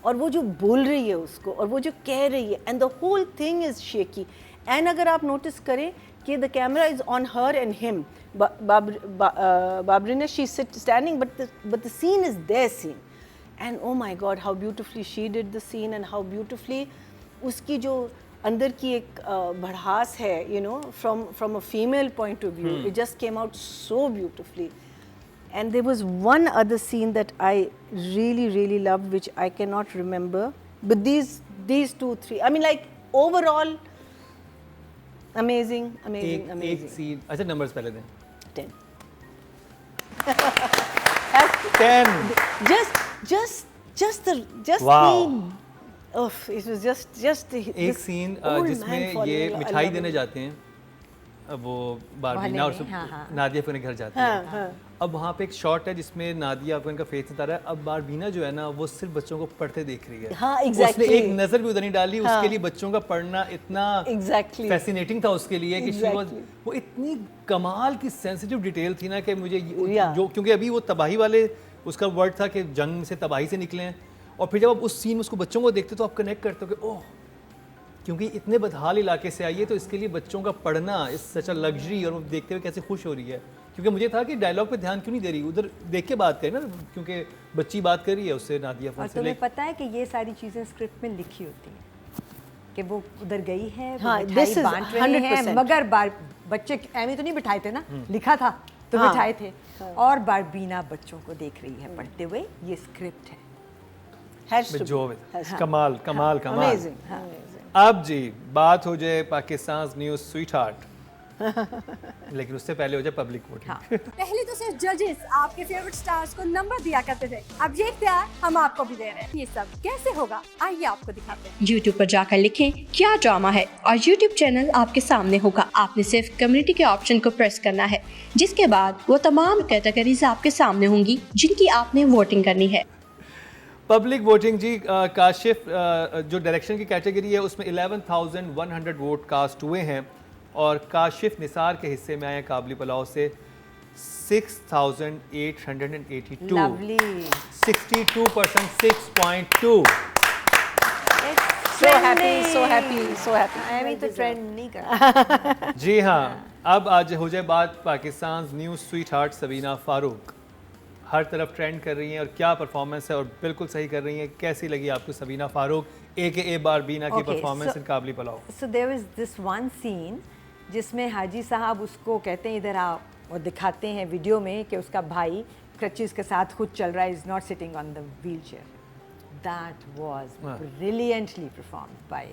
और वो जो बोल रही है उसको और वो जो कह रही है, and the whole thing is shaky. And अगर आप नोटिस करें कि the camera is on her and him, Babrina she standing but the scene is there scene, and oh my god how beautifully she did the scene and how beautifully उसकी जो अंदर की एक भड़ास है, you know, from a female point of view, it just came out so beautifully. And there was one other scene that I really loved, which I cannot remember, but these 2-3, I mean, like overall amazing. एक सीन, अच्छा नंबर्स पहले दें। 10. 10। just Wow. it was just एक सीन जिसमें ये मिठाई देने जाते हैं, अब वो बारबीना और नादिया अपने घर जाती है। अब वहाँ पे एक शॉट है जिसमें नादिया अपने का फेस उतारा है, अब बारबीना जो है ना वो सिर्फ बच्चों को पढ़ते देख रही है। हाँ, exactly. उसने एक नजर भी उधर नहीं डाली, उसके लिए बच्चों का पढ़ना इतना Exactly. फैसिनेटिंग था उसके लिए कि वो इतनी कमाल की सेंसिटिव डिटेल थी ना कि मुझे जो, क्योंकि अभी वो तबाही वाले उसका वर्ड था कि जंग से तबाही से निकले हैं, और फिर जब आप उस सीन में उसको बच्चों को देखते तो आप कनेक्ट करते हो कि ओह, क्योंकि इतने बदहाल इलाके से आई है तो इसके लिए बच्चों का पढ़ना इस सच अ लग्जरी, और वो देखते हुए कैसे खुश हो रही है। क्योंकि मुझे था कि डायलॉग पे ध्यान क्यों नहीं दे रही, उधर देख के बात करें ना, क्योंकि बच्ची बात कर रही है उससे नादिया फोन और से। तुम्हें पता है कि ये सारी चीज़ें स्क्रिप्ट में लिखी होती हैं कि वो उधर गई है, वो हाँ, मिठाई this is बांट रही है, 100%. मगर बच्चे ऐਵੇਂ तो नहीं बिठाए थे ना, लिखा था तो हाँ, बिठाए थे, और बारबीना बच्चों को देख रही है पढ़ते हुए, ये स्क्रिप्ट है। has to be. जो कमाल कमाल कमाल। Amazing. अब जी बात हो जाए पाकिस्तान न्यूज़ स्वीट हार्ट, लेकिन उससे पहले हो जाए पब्लिक वोटिंग। पहले तो सिर्फ जजेस आपके फेवरेट स्टार्स को नंबर दिया करते थे, अब ये इख्तियार हम आपको भी दे रहे हैं। ये सब कैसे होगा, आइए आपको दिखाते हैं। YouTube पर जाकर लिखें क्या ड्रामा है और YouTube चैनल आपके सामने होगा। आपने सिर्फ कम्युनिटी के ऑप्शन को प्रेस करना है, जिसके बाद वो तमाम कैटेगरीज आपके सामने होंगी जिनकी आपने वोटिंग करनी है। पब्लिक वोटिंग जी, काशिफ जो डायरेक्शन की कैटेगरी है उसमें 11,100 वोट कास्ट हुए हैं, और काशिफ निसार के हिस्से में आए काबली पुलाव से 6,882, लवली, 62%, 6.2। So happy. ऐਵੇਂ तो ट्रेंड नहीं करता। जी हाँ, अब आज हो जाए बात Pakistan news sweet heart Sabeena Farooq. हर तरफ ट्रेंड कर रही हैं और क्या परफॉर्मेंस है, और बिल्कुल सही कर रही हैं। कैसी लगी आपको सबीना फारूक AKA बारबीना की performance in Kabli Pulao? So there was this one scene जिसमें हाजी साहब उसको कहते हैं इधर आओ, और दिखाते हैं वीडियो में कि उसका भाई क्रचेस के साथ खुद चल रहा है, is not sitting on the wheel chair. That was brilliantly performed by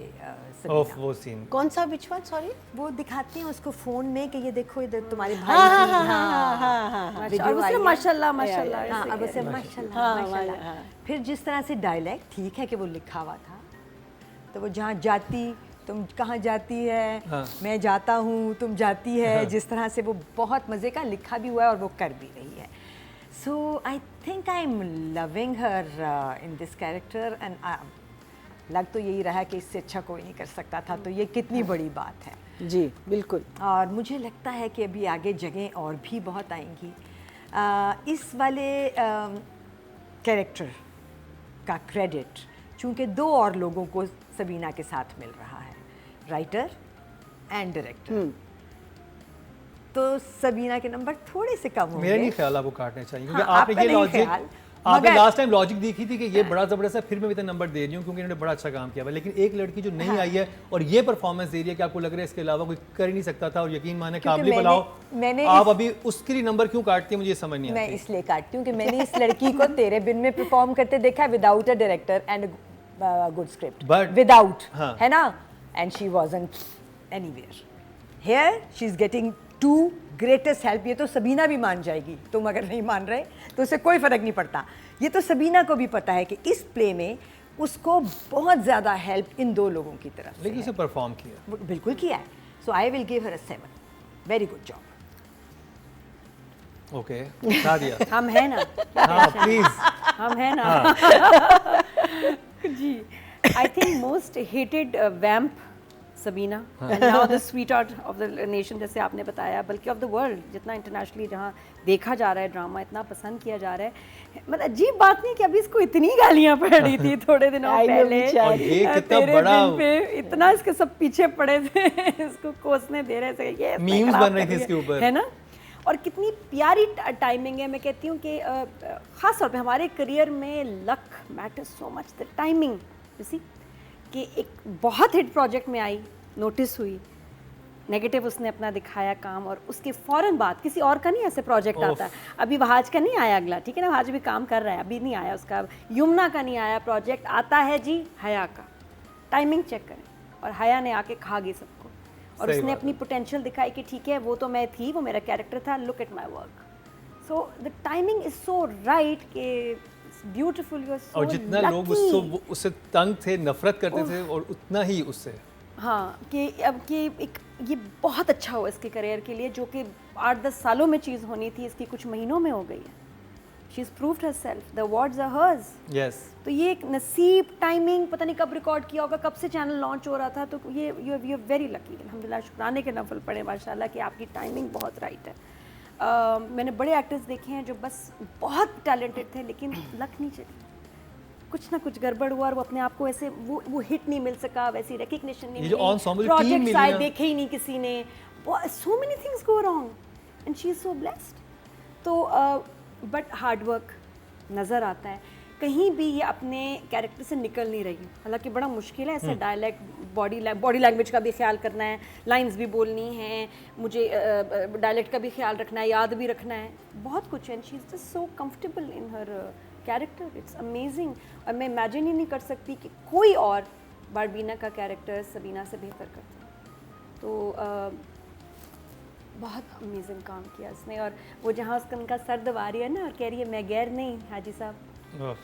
Sabina. वो सीन कौन सा, which one, sorry? वो दिखाते हैं उसको फोन में कि ये देखो इधर तुम्हारे भाई हाँ, की, हाँ, हाँ, हाँ, हाँ, हाँ, वीडियो और उसने आई है। माशाल्लाह हाँ, ऐसे अब कह उसे रहे हैं। माशाल्लाह माशाल्लाह। फिर जिस तरह से डायलैक्ट, ठीक है कि वो लिखा हुआ था, तो वो जहाँ जाती, तुम कहाँ जाती है, हाँ। मैं जाता हूँ, तुम जाती है, जिस तरह से वो बहुत मज़े का लिखा भी हुआ है और वो कर भी रही है। So I think I am loving her in this character, and लग तो यही रहा कि इससे अच्छा कोई नहीं कर सकता था, तो ये कितनी बड़ी बात है। जी बिल्कुल। और मुझे लगता है कि अभी आगे जगह और भी बहुत आएंगी। इस वाले कैरेक्टर का क्रेडिट चूँकि 2 और लोगों को सबीना के साथ मिल रहा है, राइटर एंड डायरेक्टर, तो सबीना के नंबर थोड़े से कम होंगे। मेरा नहीं ख्याल आपको काटने चाहिए, क्योंकि हाँ, आपने आपका ये नहीं लॉजिक ख्याल, आपने मगर- लास्ट टाइम लॉजिक देखी थी कि ये बड़ा जबरदस्त है, फिर मैं इतना नंबर दे रही हूँ क्योंकि इन्होंने बड़ा अच्छा काम किया हुआ है। लेकिन एक लड़की जो नहीं आई है और ये परफॉर्मेंस दे रही है कि आपको लग रहा है इसके अलावा कोई कर ही नहीं सकता था, और यकीन माने क्योंकि काबिल बनाओ, मैंने आप इस- अभी उसके लिए नंबर क्यों काटती है मुझे ये समझ नहीं मैं आती। इसलिए काटती हूँ कि मैंने इस लड़की को तेरे बिन में परफॉर्म करते देखा without a director and good script, But- without, हाँ। है ना, and she wasn't anywhere. Here she is getting 2 greatest help. ये तो सबीना भी मान जाएगी, तुम अगर नहीं मान रहे तो उससे कोई फर्क नहीं पड़ता। ये तो सबीना को भी पता है कि इस प्ले में उसको बहुत ज़्यादा हेल्प इन 2 लोगों की तरफ से लेकिन है। उसे परफॉर्म किया। वो बिल्कुल किया है। So I will give her a 7। Very good job. Okay, Shadia हम हैं ना, हाँ प्लीज। हम हैं ना। जी, I think most hated vamp Sabeena, and now the sweet art of the nation, जैसे आपने बताया, बल्कि ऑफ द वर्ल्ड, जितना इंटरनेशनली जहाँ देखा जा रहा है ड्रामा, इतना पसंद किया जा रहा है। मतलब अजीब बात नहीं कि अभी इसको इतनी गालियाँ पड़ रही थी थोड़े दिनों I know, पहले, और ये कितना तेरे बड़ा- दिन पे इतना इसके सब पीछे पड़े थे इसको कोसने दे रहे थे, ये इसने Memes खराब बन रही कर थी दिया, इसके ऊपर। है ना। और कितनी प्यारी टाइमिंग है। मैं कहती हूँ कि ख़ास तौर पे हमारे करियर में luck matters so much, the timing, you see, कि एक बहुत हिट प्रोजेक्ट में आई, नोटिस हुई, नेगेटिव उसने अपना दिखाया काम, और उसके फ़ौरन बाद किसी और का नहीं ऐसे प्रोजेक्ट आता है। अभी वहाज का नहीं आया अगला, ठीक है ना, वहाज भी काम कर रहा है, अभी नहीं आया उसका, यमुना का नहीं आया प्रोजेक्ट, आता है जी हया का। टाइमिंग चेक करें, और हया ने आके खा गई सबको, और सही उसने बात अपनी पोटेंशियल दिखाई कि ठीक है वो तो मैं थी, वो मेरा कैरेक्टर था, look at my work. So the timing is so right कि ब्यूटिफुल, यू आर सो और जितना लोग उससे तंग थे, नफरत करते थे, और उतना ही उससे, हाँ, कि अब कि एक ये बहुत अच्छा हुआ इसके करियर के लिए, जो कि 8-10 सालों में चीज़ होनी थी, इसकी कुछ महीनों में हो गई है। She is proved herself, the awards are hers. Yes. तो ये एक नसीब, टाइमिंग, पता नहीं कब रिकॉर्ड किया होगा, कब से चैनल लॉन्च हो रहा था, तो ये यू वेरी लकी, अल्हम्दुलिल्लाह, शुक्राने के नफल पड़े माशाल्लाह कि आपकी टाइमिंग बहुत राइट है। मैंने बड़े एक्टर्स देखे हैं जो बस बहुत टैलेंटेड थे, लेकिन लक नहीं चली, कुछ ना कुछ गड़बड़ हुआ, और वो अपने आप को ऐसे वो हिट नहीं मिल सका, वैसी रिकग्निशन नहीं ये जो मिली, ensemble team प्रोजेक्ट्स मिली आए ना- देखे ही नहीं किसी ने, so many things go wrong and she is so blessed. तो बट हार्डवर्क नज़र आता है, कहीं भी ये अपने कैरेक्टर से निकल नहीं रही, हालांकि बड़ा मुश्किल है ऐसे डायलैक्ट, बॉडी लैंग्वेज का भी ख्याल करना है, लाइंस भी बोलनी है, मुझे डायलैक्ट का भी ख्याल रखना है, याद भी रखना है, बहुत कुछ है, and she is just so comfortable in her character, it's amazing. और मैं इमेजिन ही नहीं कर सकती कि कोई और बारबीना का कैरेक्टर सबीना से बेहतर करता। तो बहुत अमेजिंग काम किया इसने, और वो जहाँ उसका उनका सर दबा रही है ना और कह रही है मैं गैर नहीं हाजी साहब,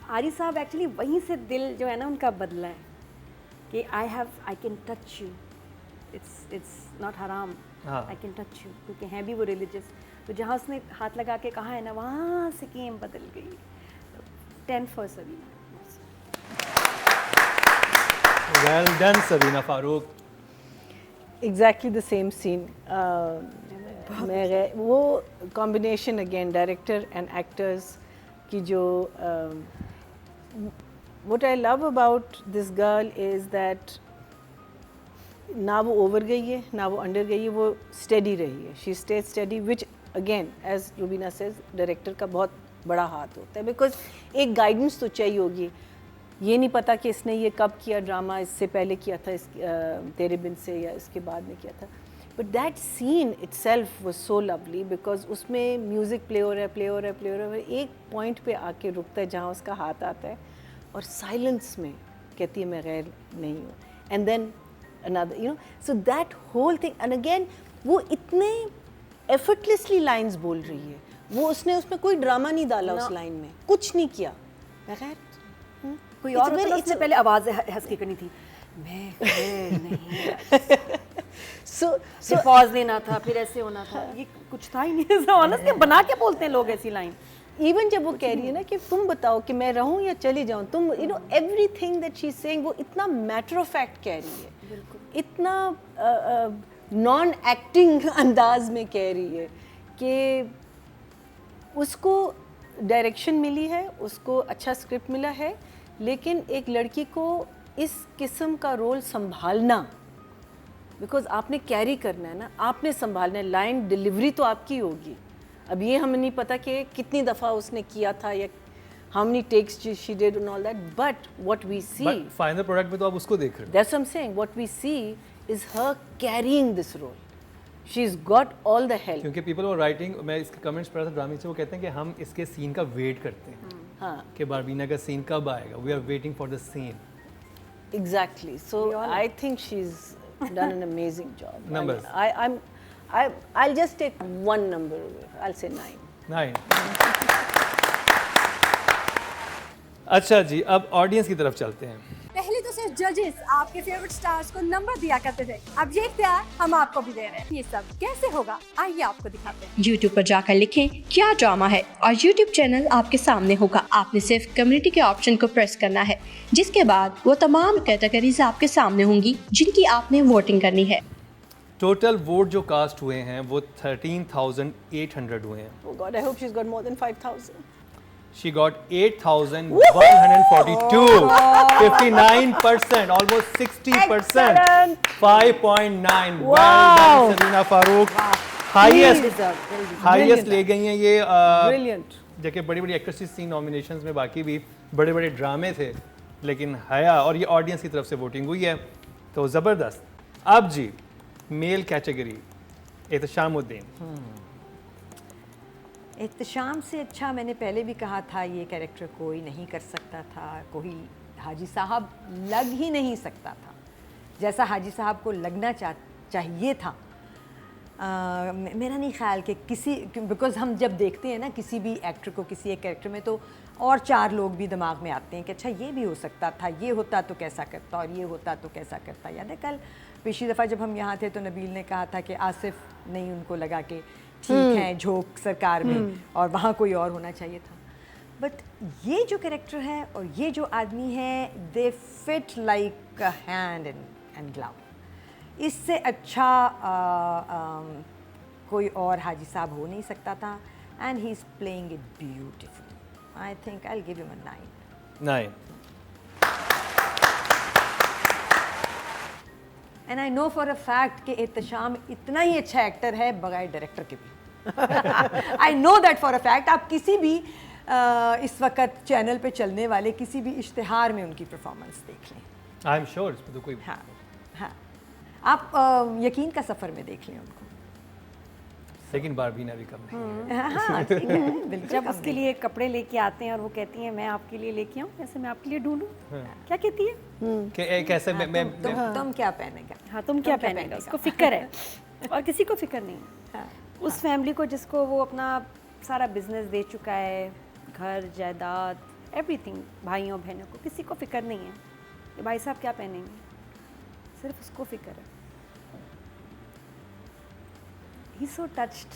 हाजी साहब एक्चुअली वहीं से दिल जो है ना उनका बदला है कि I can touch you, it's not हराम, हाँ। आई कैन टच यू, क्योंकि हैं भी वो रिलीजियस। तो जहाँ उसने हाथ लगा के कहा है ना, वहाँ से गेम बदल गई। 10 for Sabeena. Well done Sabeena Farooq. Exactly the same scene. वो combination again director and actors की जो what I love about this girl is that ना वो ओवर गई है ना वो अंडर गई है, वो स्टेडी रही है, she stays steady, which again as Rubina says director का बहुत बड़ा हाथ होता है, बिकॉज एक गाइडेंस तो चाहिए होगी। ये नहीं पता कि इसने ये कब किया ड्रामा, इससे पहले किया था तेरे बिन से या इसके बाद में किया था, but that scene itself was so lovely because उसमें म्यूज़िक प्ले हो रहा है, एक पॉइंट पे आके रुकता है जहाँ उसका हाथ आता है और साइलेंस में कहती है मैं गैर नहीं हूँ, and then another you know, so that whole thing, and again वो इतने एफर्टलेसली लाइन्स बोल रही है, वो उसने उसमें कोई ड्रामा नहीं डाला उस लाइन में, कुछ नहीं किया, बगैर कोई और होता ना, उससे पहले आवाज़ हंस के करनी थी, मैं खैर नहीं, सो पॉज लेना था, फिर ऐसे होना था, ये कुछ था ही नहीं। ऑनेस्टली बना के बोलते हैं लोग ऐसी लाइन। इवन जब वो कह रही है ना कि तुम बताओ कि मैं रहूं या चली जाऊं, तुम you know everything that she is saying, वो इतना मैटर ऑफ फैक्ट कह रही है, इतना नॉन एक्टिंग अंदाज में कह रही है कि उसको डायरेक्शन मिली है, उसको अच्छा स्क्रिप्ट मिला है, लेकिन एक लड़की को इस किस्म का रोल संभालना, बिकॉज आपने कैरी करना है ना, आपने संभालना है, लाइन डिलीवरी तो आपकी होगी। अब ये हमें नहीं पता कि कितनी दफ़ा उसने किया था या how many takes she did and all that, but what we see, but final product में तो आप उसको देख रहे हो। that's what I'm saying, what we see is her carrying this role. She's got all the help. क्योंकि पीपल और राइटिंग, मैं इसके कमेंट्स पढ़ा था ड्रामे से, वो कहते हैं कि हम इसके सीन का वेट करते हैं हाँ, कि बारबीना का सीन कब आएगा, we are waiting for the scene. exactly. So I think she's done an amazing job. Numbers. I'll just take one number away. I'll say 9. 9। अच्छा जी, अब ऑडियंस की तरफ चलते हैं। पहले तो सिर्फ जजेस आपके फेवरेट स्टार्स को नंबर दिया करते थे, अब ये इख्तियार हम आपको भी दे रहे हैं। ये सब कैसे होगा, आइए आपको दिखाते हैं। YouTube पर जाकर लिखें क्या ड्रामा है और YouTube चैनल आपके सामने होगा। आपने सिर्फ कम्युनिटी के ऑप्शन को प्रेस करना है, जिसके बाद वो तमाम कैटेगरीज आपके सामने होंगी जिनकी आपने वोटिंग करनी है। टोटल वोट जो कास्ट हुए हैं वो 13,800 हुए हैं। Oh God, I hope she's got more than 5,000. She got 8,142, 59%, almost 60%, 5.9. Well done, Sabina Farooq. Highest ले गई हैं ये। Brilliant. देखिए बड़ी बड़ी एक्ट्रेसेस थी नॉमिनेशंस में, बाकी भी बड़े बड़े ड्रामे थे, लेकिन हया और ये ऑडियंस की तरफ से वोटिंग हुई है, तो ज़बरदस्त। अब जी मेल कैटेगरी, एहतशामुद्दीन। एहतशाम से अच्छा मैंने पहले भी कहा था, ये कैरेक्टर कोई नहीं कर सकता था, कोई हाजी साहब लग ही नहीं सकता था जैसा हाजी साहब को लगना चाहिए था। मेरा नहीं ख्याल कि किसी, बिकॉज हम जब देखते हैं ना किसी भी एक्टर को किसी एक कैरेक्टर में, तो और 4 लोग भी दिमाग में आते हैं कि अच्छा ये भी हो सकता था, ये होता तो कैसा करता, और ये होता तो कैसा करता। याद है कल पिछली दफ़ा जब हम यहाँ थे तो नबील ने कहा था कि आसिफ नहीं, उनको लगा कि ठीक है झोंक सरकार में और वहाँ कोई और होना चाहिए था। बट ये जो कैरेक्टर है और ये जो आदमी है, दे fit like a hand and glove. इससे अच्छा कोई और हाजी साहब हो नहीं सकता था, and he is playing it beautifully. I think I will give him a 9। And I know for a fact कि एहतशाम इतना ही अच्छा एक्टर है बगैर डायरेक्टर के भी। I know that for a fact. आप किसी भी इस वक्त चैनल पे चलने वाले किसी भी इश्तिहार में उनकी परफॉर्मेंस देख लें। आई एम श्योर इसमें तो कोई हाँ हाँ, आप यकीन का सफ़र में देख लें उनको। लेकिन बारबीना भी कम है। हाँ ठीक है, बिल्कुल जब कम उसके लिए कपड़े लेके आते हैं और वो कहती हैं मैं आपके लिए लेके आऊँ, ऐसे मैं आपके लिए ढूंढूं, क्या कहती है? कि कैसे मैं तुम क्या पहनेगा? हाँ तुम क्या पहनेगा, उसको फिक्र है और किसी को फिक्र नहीं है। हाँ, उस फैमिली को जिसको वो अपना सारा बिजनेस दे चुका है, घर जायदाद एवरीथिंग, भाइयों बहनों को किसी को फिक्र नहीं है कि भाई साहब क्या पहनेंगे, सिर्फ उसको फिक्र है। ही सो टच्ड,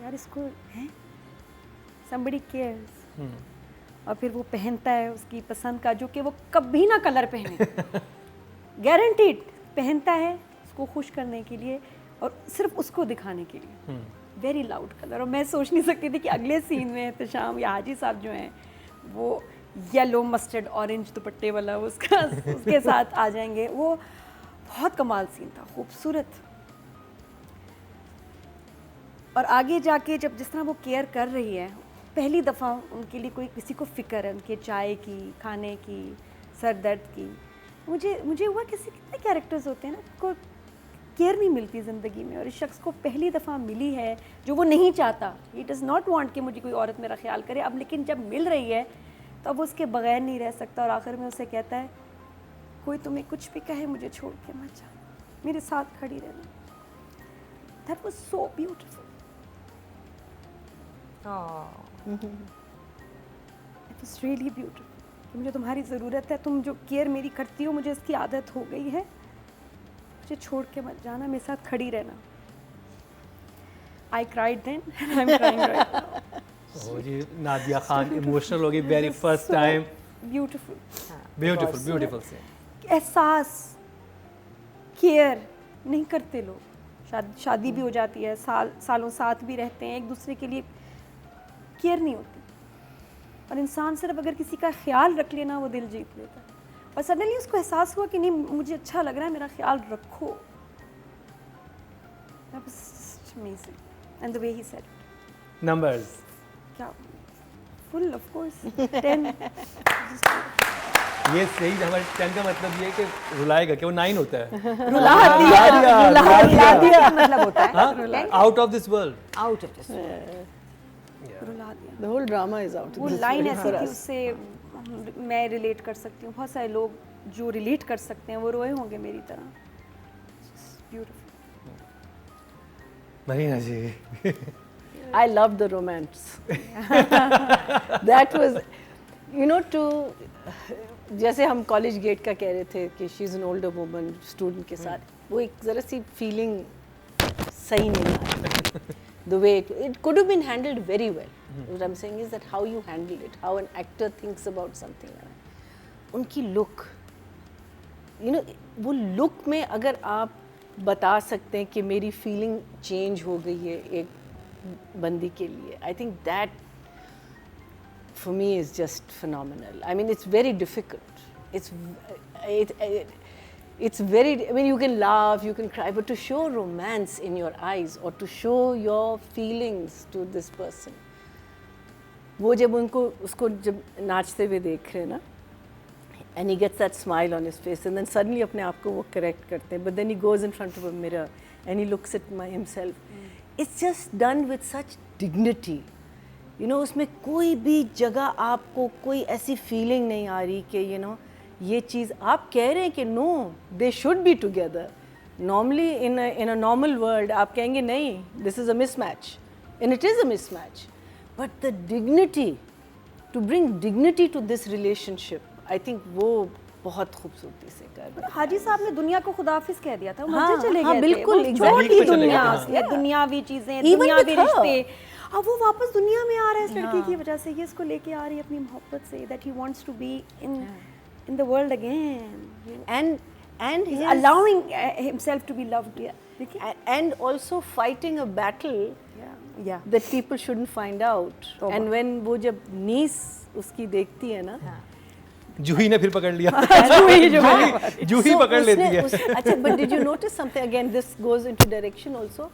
यार इसको है somebody cares। और फिर वो पहनता है उसकी पसंद का, जो कि वो कभी ना कलर पहने, गारंटीड पहनता है उसको खुश करने के लिए और सिर्फ उसको दिखाने के लिए। Very loud colour. और मैं सोच नहीं सकती थी कि अगले सीन में एहतशाम या हाजी साहब जो हैं वो येलो मस्टर्ड ऑरेंज दुपट्टे वाला उसके साथ आ जाएंगे। वो बहुत कमाल सीन था, खूबसूरत। और आगे जाके जब जिस तरह वो केयर कर रही है, पहली दफ़ा उनके लिए कोई किसी को फ़िक्र है, उनके चाय की, खाने की, सर दर्द की। मुझे हुआ कितने कैरेक्टर्स होते हैं ना को केयर नहीं मिलती ज़िंदगी में, और इस शख्स को पहली दफ़ा मिली है जो वो नहीं चाहता। ही डज़ नॉट वांट कि मुझे कोई औरत मेरा ख्याल करे। अब लेकिन जब मिल रही है तो अब वो उसके बगैर नहीं रह सकता, और आखिर में उसे कहता है कोई तुम्हें कुछ भी कहे मुझे छोड़ के मत जा, मेरे साथ खड़ी रहना। That was so beautiful. It was really beautiful. मुझे तुम्हारी ज़रूरत है, तुम जो केयर मेरी करती हो मुझे इसकी आदत हो गई है, मुझे छोड़ के मत जाना, मेरे साथ खड़ी रहना। I cried then and I am crying right now. ओ जी, नादिया खान इमोशनल हो गई very first time. Beautiful beautiful beautiful से एहसास, केयर नहीं करते लोग। शादी भी हो जाती है, सालों साथ भी रहते हैं, एक दूसरे के लिए केयर नहीं होती, और इंसान सिर्फ अगर किसी का ख्याल रख लेना वो दिल जीत लेता है। और सडनली उसको एहसास हुआ कि नहीं, मुझे अच्छा लग रहा है, मेरा ख्याल रखो। That was amazing. And the way he said it. Numbers क्या full of course 10. ये सही हमारे 10 का मतलब ये है कि रुलाएगा कि वो 9 होता है। रुला दिया मतलब होता है out of this world. Out of this रुला दिया। The whole drama is out. वो This लाइन is ऐसी for थी, us. उससे मैं रिलेट कर सकती हूँ, बहुत सारे लोग जो रिलेट कर सकते हैं वो रोए होंगे मेरी तरह। Beautiful. Marina ji I loved the romance. That was, you know, जैसे हम कॉलेज गेट का कह रहे थे कि she is an older woman student के साथ, वो एक ज़रा सी फीलिंग सही नहीं आई। The way it could have been handled very well. What I'm saying is that how you handle it, how an actor thinks about something like that. उनकी लुक, you know, वो लुक में अगर आप बता सकते हैं कि मेरी फीलिंग चेंज हो गई है एक बंदी के लिए, I think that for me is just phenomenal. I mean, it's very difficult. It's very, I mean, you can laugh, you can cry, but to show romance in your eyes or to show your feelings to this person, वो जब उसको जब नाचते हुए देख रहे हैं ना, and he gets that smile on his face, and then suddenly अपने आप को वो correct करते हैं, but then he goes in front of a mirror and he looks at himself. It's just done with such dignity. You know, उसमें कोई भी जगह आपको कोई ऐसी फीलिंग नहीं आ रही कि you know ये चीज़ आप कह रहे हैं कि no, they should be together. Normally in a normal world आप कहेंगे नहीं, this is a mismatch, and it is a mismatch. But the dignity, to bring dignity to this relationship, I think वो बहुत खूबसूरती से कर रहे हैं। हाजी साहब ने दुनिया को खुदाफिज कह दिया था, वो हाँ, मस्जिद चले हाँ, गए बिल्कुल, थे, वो exactly, छोटी पे चले दुनिया, गए थे, ये दुनियावी चीजें, Even दुनियावी with her. रिश्ते, अब वो वापस दुनिया में आ रहा है इस लड़की की वजह से, ये इसको लेके आ रही है अपनी मोहब्बत से, that he wants to be in the world again, and he's his, allowing himself to be loved. देखिए, and also fighting a battle या that people shouldn't find out. And when वो जब नीस उसकी देखती है ना, जूही ने फिर पकड़ लिया। जूही So पकड़ लेती उसने है। अच्छा, but did you notice something? Again, this goes into direction also.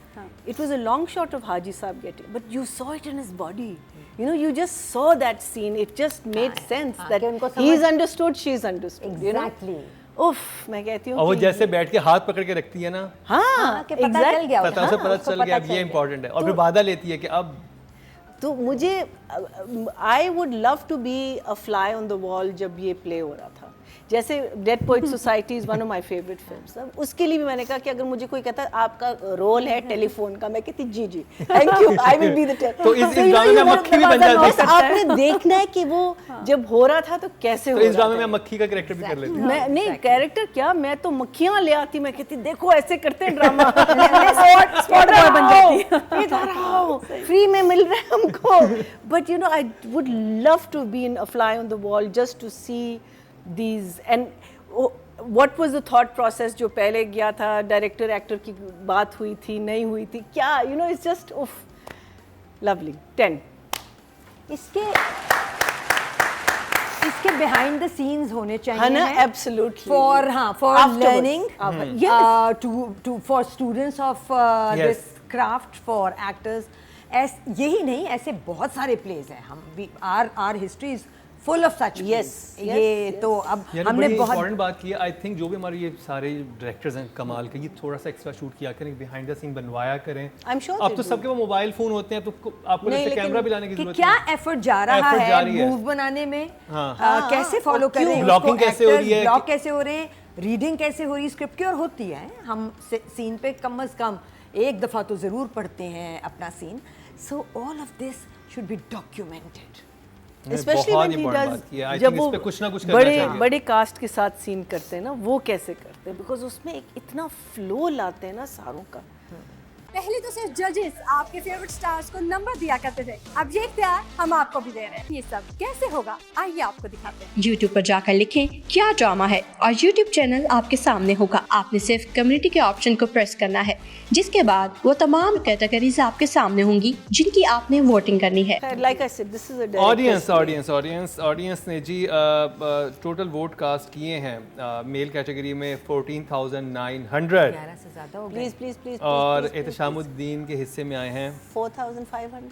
It was a long shot of Haji Saab getting, but you saw it in his body. You know, you just saw that scene. It just made sense that कि उनको he's समझ- understood, she's understood. You know? Exactly. उफ, मैं कहती हूँ और वो कि- जैसे बैठ के हाथ पकड़ के रखती है ना, हाँ, कि पता चल गया पता उसे पता चल गया अब ये इम्पोर्टेंट है, और फिर वादा लेती है कि अब तो मुझे I would love to be a fly on the wall जब ये प्ले हो रहा था। जैसे Dead Poet Society is one of my favourite films, उसके लिए भी मैंने कहा कि अगर मुझे कोई कहता है आपका रोल है टेलीफोन का, मैं कहती जी जी thank you, I will be the तो इस ड्रामे में मक्खी भी बन जाती है। आपने देखना है कि वो जब हो रहा था तो कैसे तो हो इस रहा ड्रामे था। में मक्खी का कैरेक्टर भी कर लेती हूँ। मैं नहीं, कैरेक्टर क्या, मैं तो मक्खियाँ ले आती, मैं कहती देखो ऐसे करते हैं ड्रामा, स्पॉट बॉय बन जाती इधर आओ, फ्री में मिल रहा है हमको। But you know, I would love to be in a fly on the wall just to see these. And what was the thought process जो पहले गया था, डायरेक्टर एक्टर की बात हुई थी नहीं हुई थी क्या, यू नो, इट्स जस्ट उफ लवली। 10 इसके बिहाइंड द सीन्स होने है चाहिए ना, हैं absolutely for learning, yes, for students of Yes. this craft, for actors. यही नहीं, ऐसे बहुत सारे प्लेस हैं, हम our history is full of such Yes, plays. yes, ये yes. तो अब यानी हमने बड़ी बहुत इम्पोर्टेंट बात की है। आई थिंक जो भी हमारे ये सारे डायरेक्टर्स हैं कमाल के, ये थोड़ा सा एक्स्ट्रा शूट किया करें, बिहाइंड द सीन बनवाया करें। I'm sure अब they तो do. सबके पास मोबाइल फोन होते हैं, तो आपको नहीं, जैसे लेकिन कैमरा भी लाने की कि जरूरत क्या नहीं। एफर्ट जा रहा Effort है जारी है। मूव बनाने में, हाँ। कैसे फॉलो और कर रहे हैं, blocking कैसे हो रही है, ब्लॉक कैसे हो रहे हैं, रीडिंग कैसे हो रही है स्क्रिप्ट की, और होती है हम सीन पे कम से कम एक दफ़ा तो ज़रूर पढ़ते हैं अपना scene. So all of this should be documented. Especially बहुत when he important does, बात की है। I जब think वो इस पे कुछ ना कुछ करना बड़े चाहिए। बड़े कास्ट के साथ सीन करते हैं ना, वो कैसे करते हैं, बिकॉज उसमें एक इतना फ्लो लाते हैं ना सारों का, पहले तो सिर्फ जजेस आपके फेवरेट स्टार्स को नंबर दिया करते थे, अब ये इख्तियार हम आपको भी दे रहे हैं। ये सब कैसे होगा, आइए आपको दिखाते हैं। YouTube पर जाकर लिखें क्या ड्रामा है और YouTube चैनल आपके सामने होगा। आपने सिर्फ कम्युनिटी के ऑप्शन को प्रेस करना है, जिसके बाद वो तमाम कैटेगरीज आपके सामने होंगी जिनकी आपने वोटिंग करनी है। Like I said, this is a audience ने जी टोटल वोट कास्ट किए हैं मेल कैटेगरी में 14,900 11 से ज़्यादा हो गए। Please, please, please. और please, please, एहतशामुद्दीन के हिस्से में आए हैं 4,500.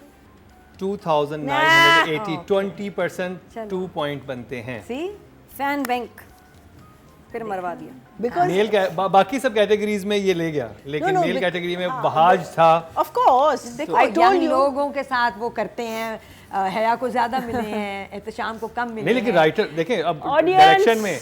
2,980 20% 2 पॉइंट बनते हैं। See? फैन बैंक फिर मरवा दिया। Because मेल बाकी सब कैटेगरीज में ये ले गया, लेकिन no, मेल कैटेगरी में बहाज था। of course, देखो I told young you. लोगों के साथ वो करते हैं, हया को ज्यादा मिले हैं, एहतशाम को कम मिले नहीं, लेकिन हैं। राइटर देखें अब Audience. डायरेक्शन में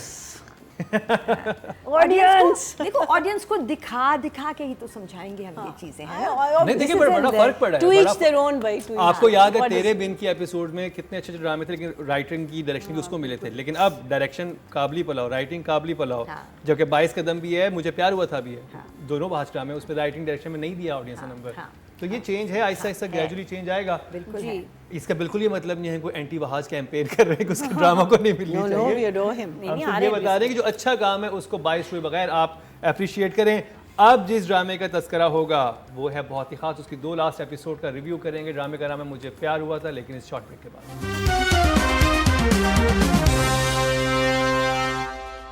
Audience. देखो ऑडियंस को दिखा दिखा के ही तो समझाएंगे हम ये चीजें हैं ना। नहीं, देखिए बड़ा फर्क पड़ा है। To बड़ा each their own, भाई. to each आपको their याद है own. What तेरे is- बिन की एपिसोड में कितने अच्छे ड्रामे थे, लेकिन राइटिंग की डायरेक्शन की उसको मिले थे, लेकिन अब डायरेक्शन काबली पुलाव, राइटिंग काबली पुलाव। हाँ। जबकि 22 कदम भी है, मुझे प्यार हुआ था भी है, दोनों भाष ड्रामे उसमें राइटिंग डायरेक्शन में नहीं दिया ऑडियंस ने नंबर। हाँ। तो ये चेंज है, आहिस्ता आहिस्ता ग्रेजुअली चेंज आएगा। बिल्कुल जी। है। इसका बिल्कुल ये मतलब नहीं है कोई एंटी वहाज कैंपेन कर रहे हैं कि उसके ड्रामा को नहीं मिलनी No, no, चाहिए। we adore him. हम सिर्फ ये बता रहे हैं कि जो अच्छा काम है उसको बाइस हुए बगैर आप अप्रिशिएट करें। अब जिस ड्रामे का तस्करा होगा वो है बहुत ही खास, उसकी 2 लास्ट एपिसोड का रिव्यू करेंगे। ड्रामे का नाम है मुझे प्यार हुआ था, लेकिन इस शॉर्ट ब्रेक के बाद।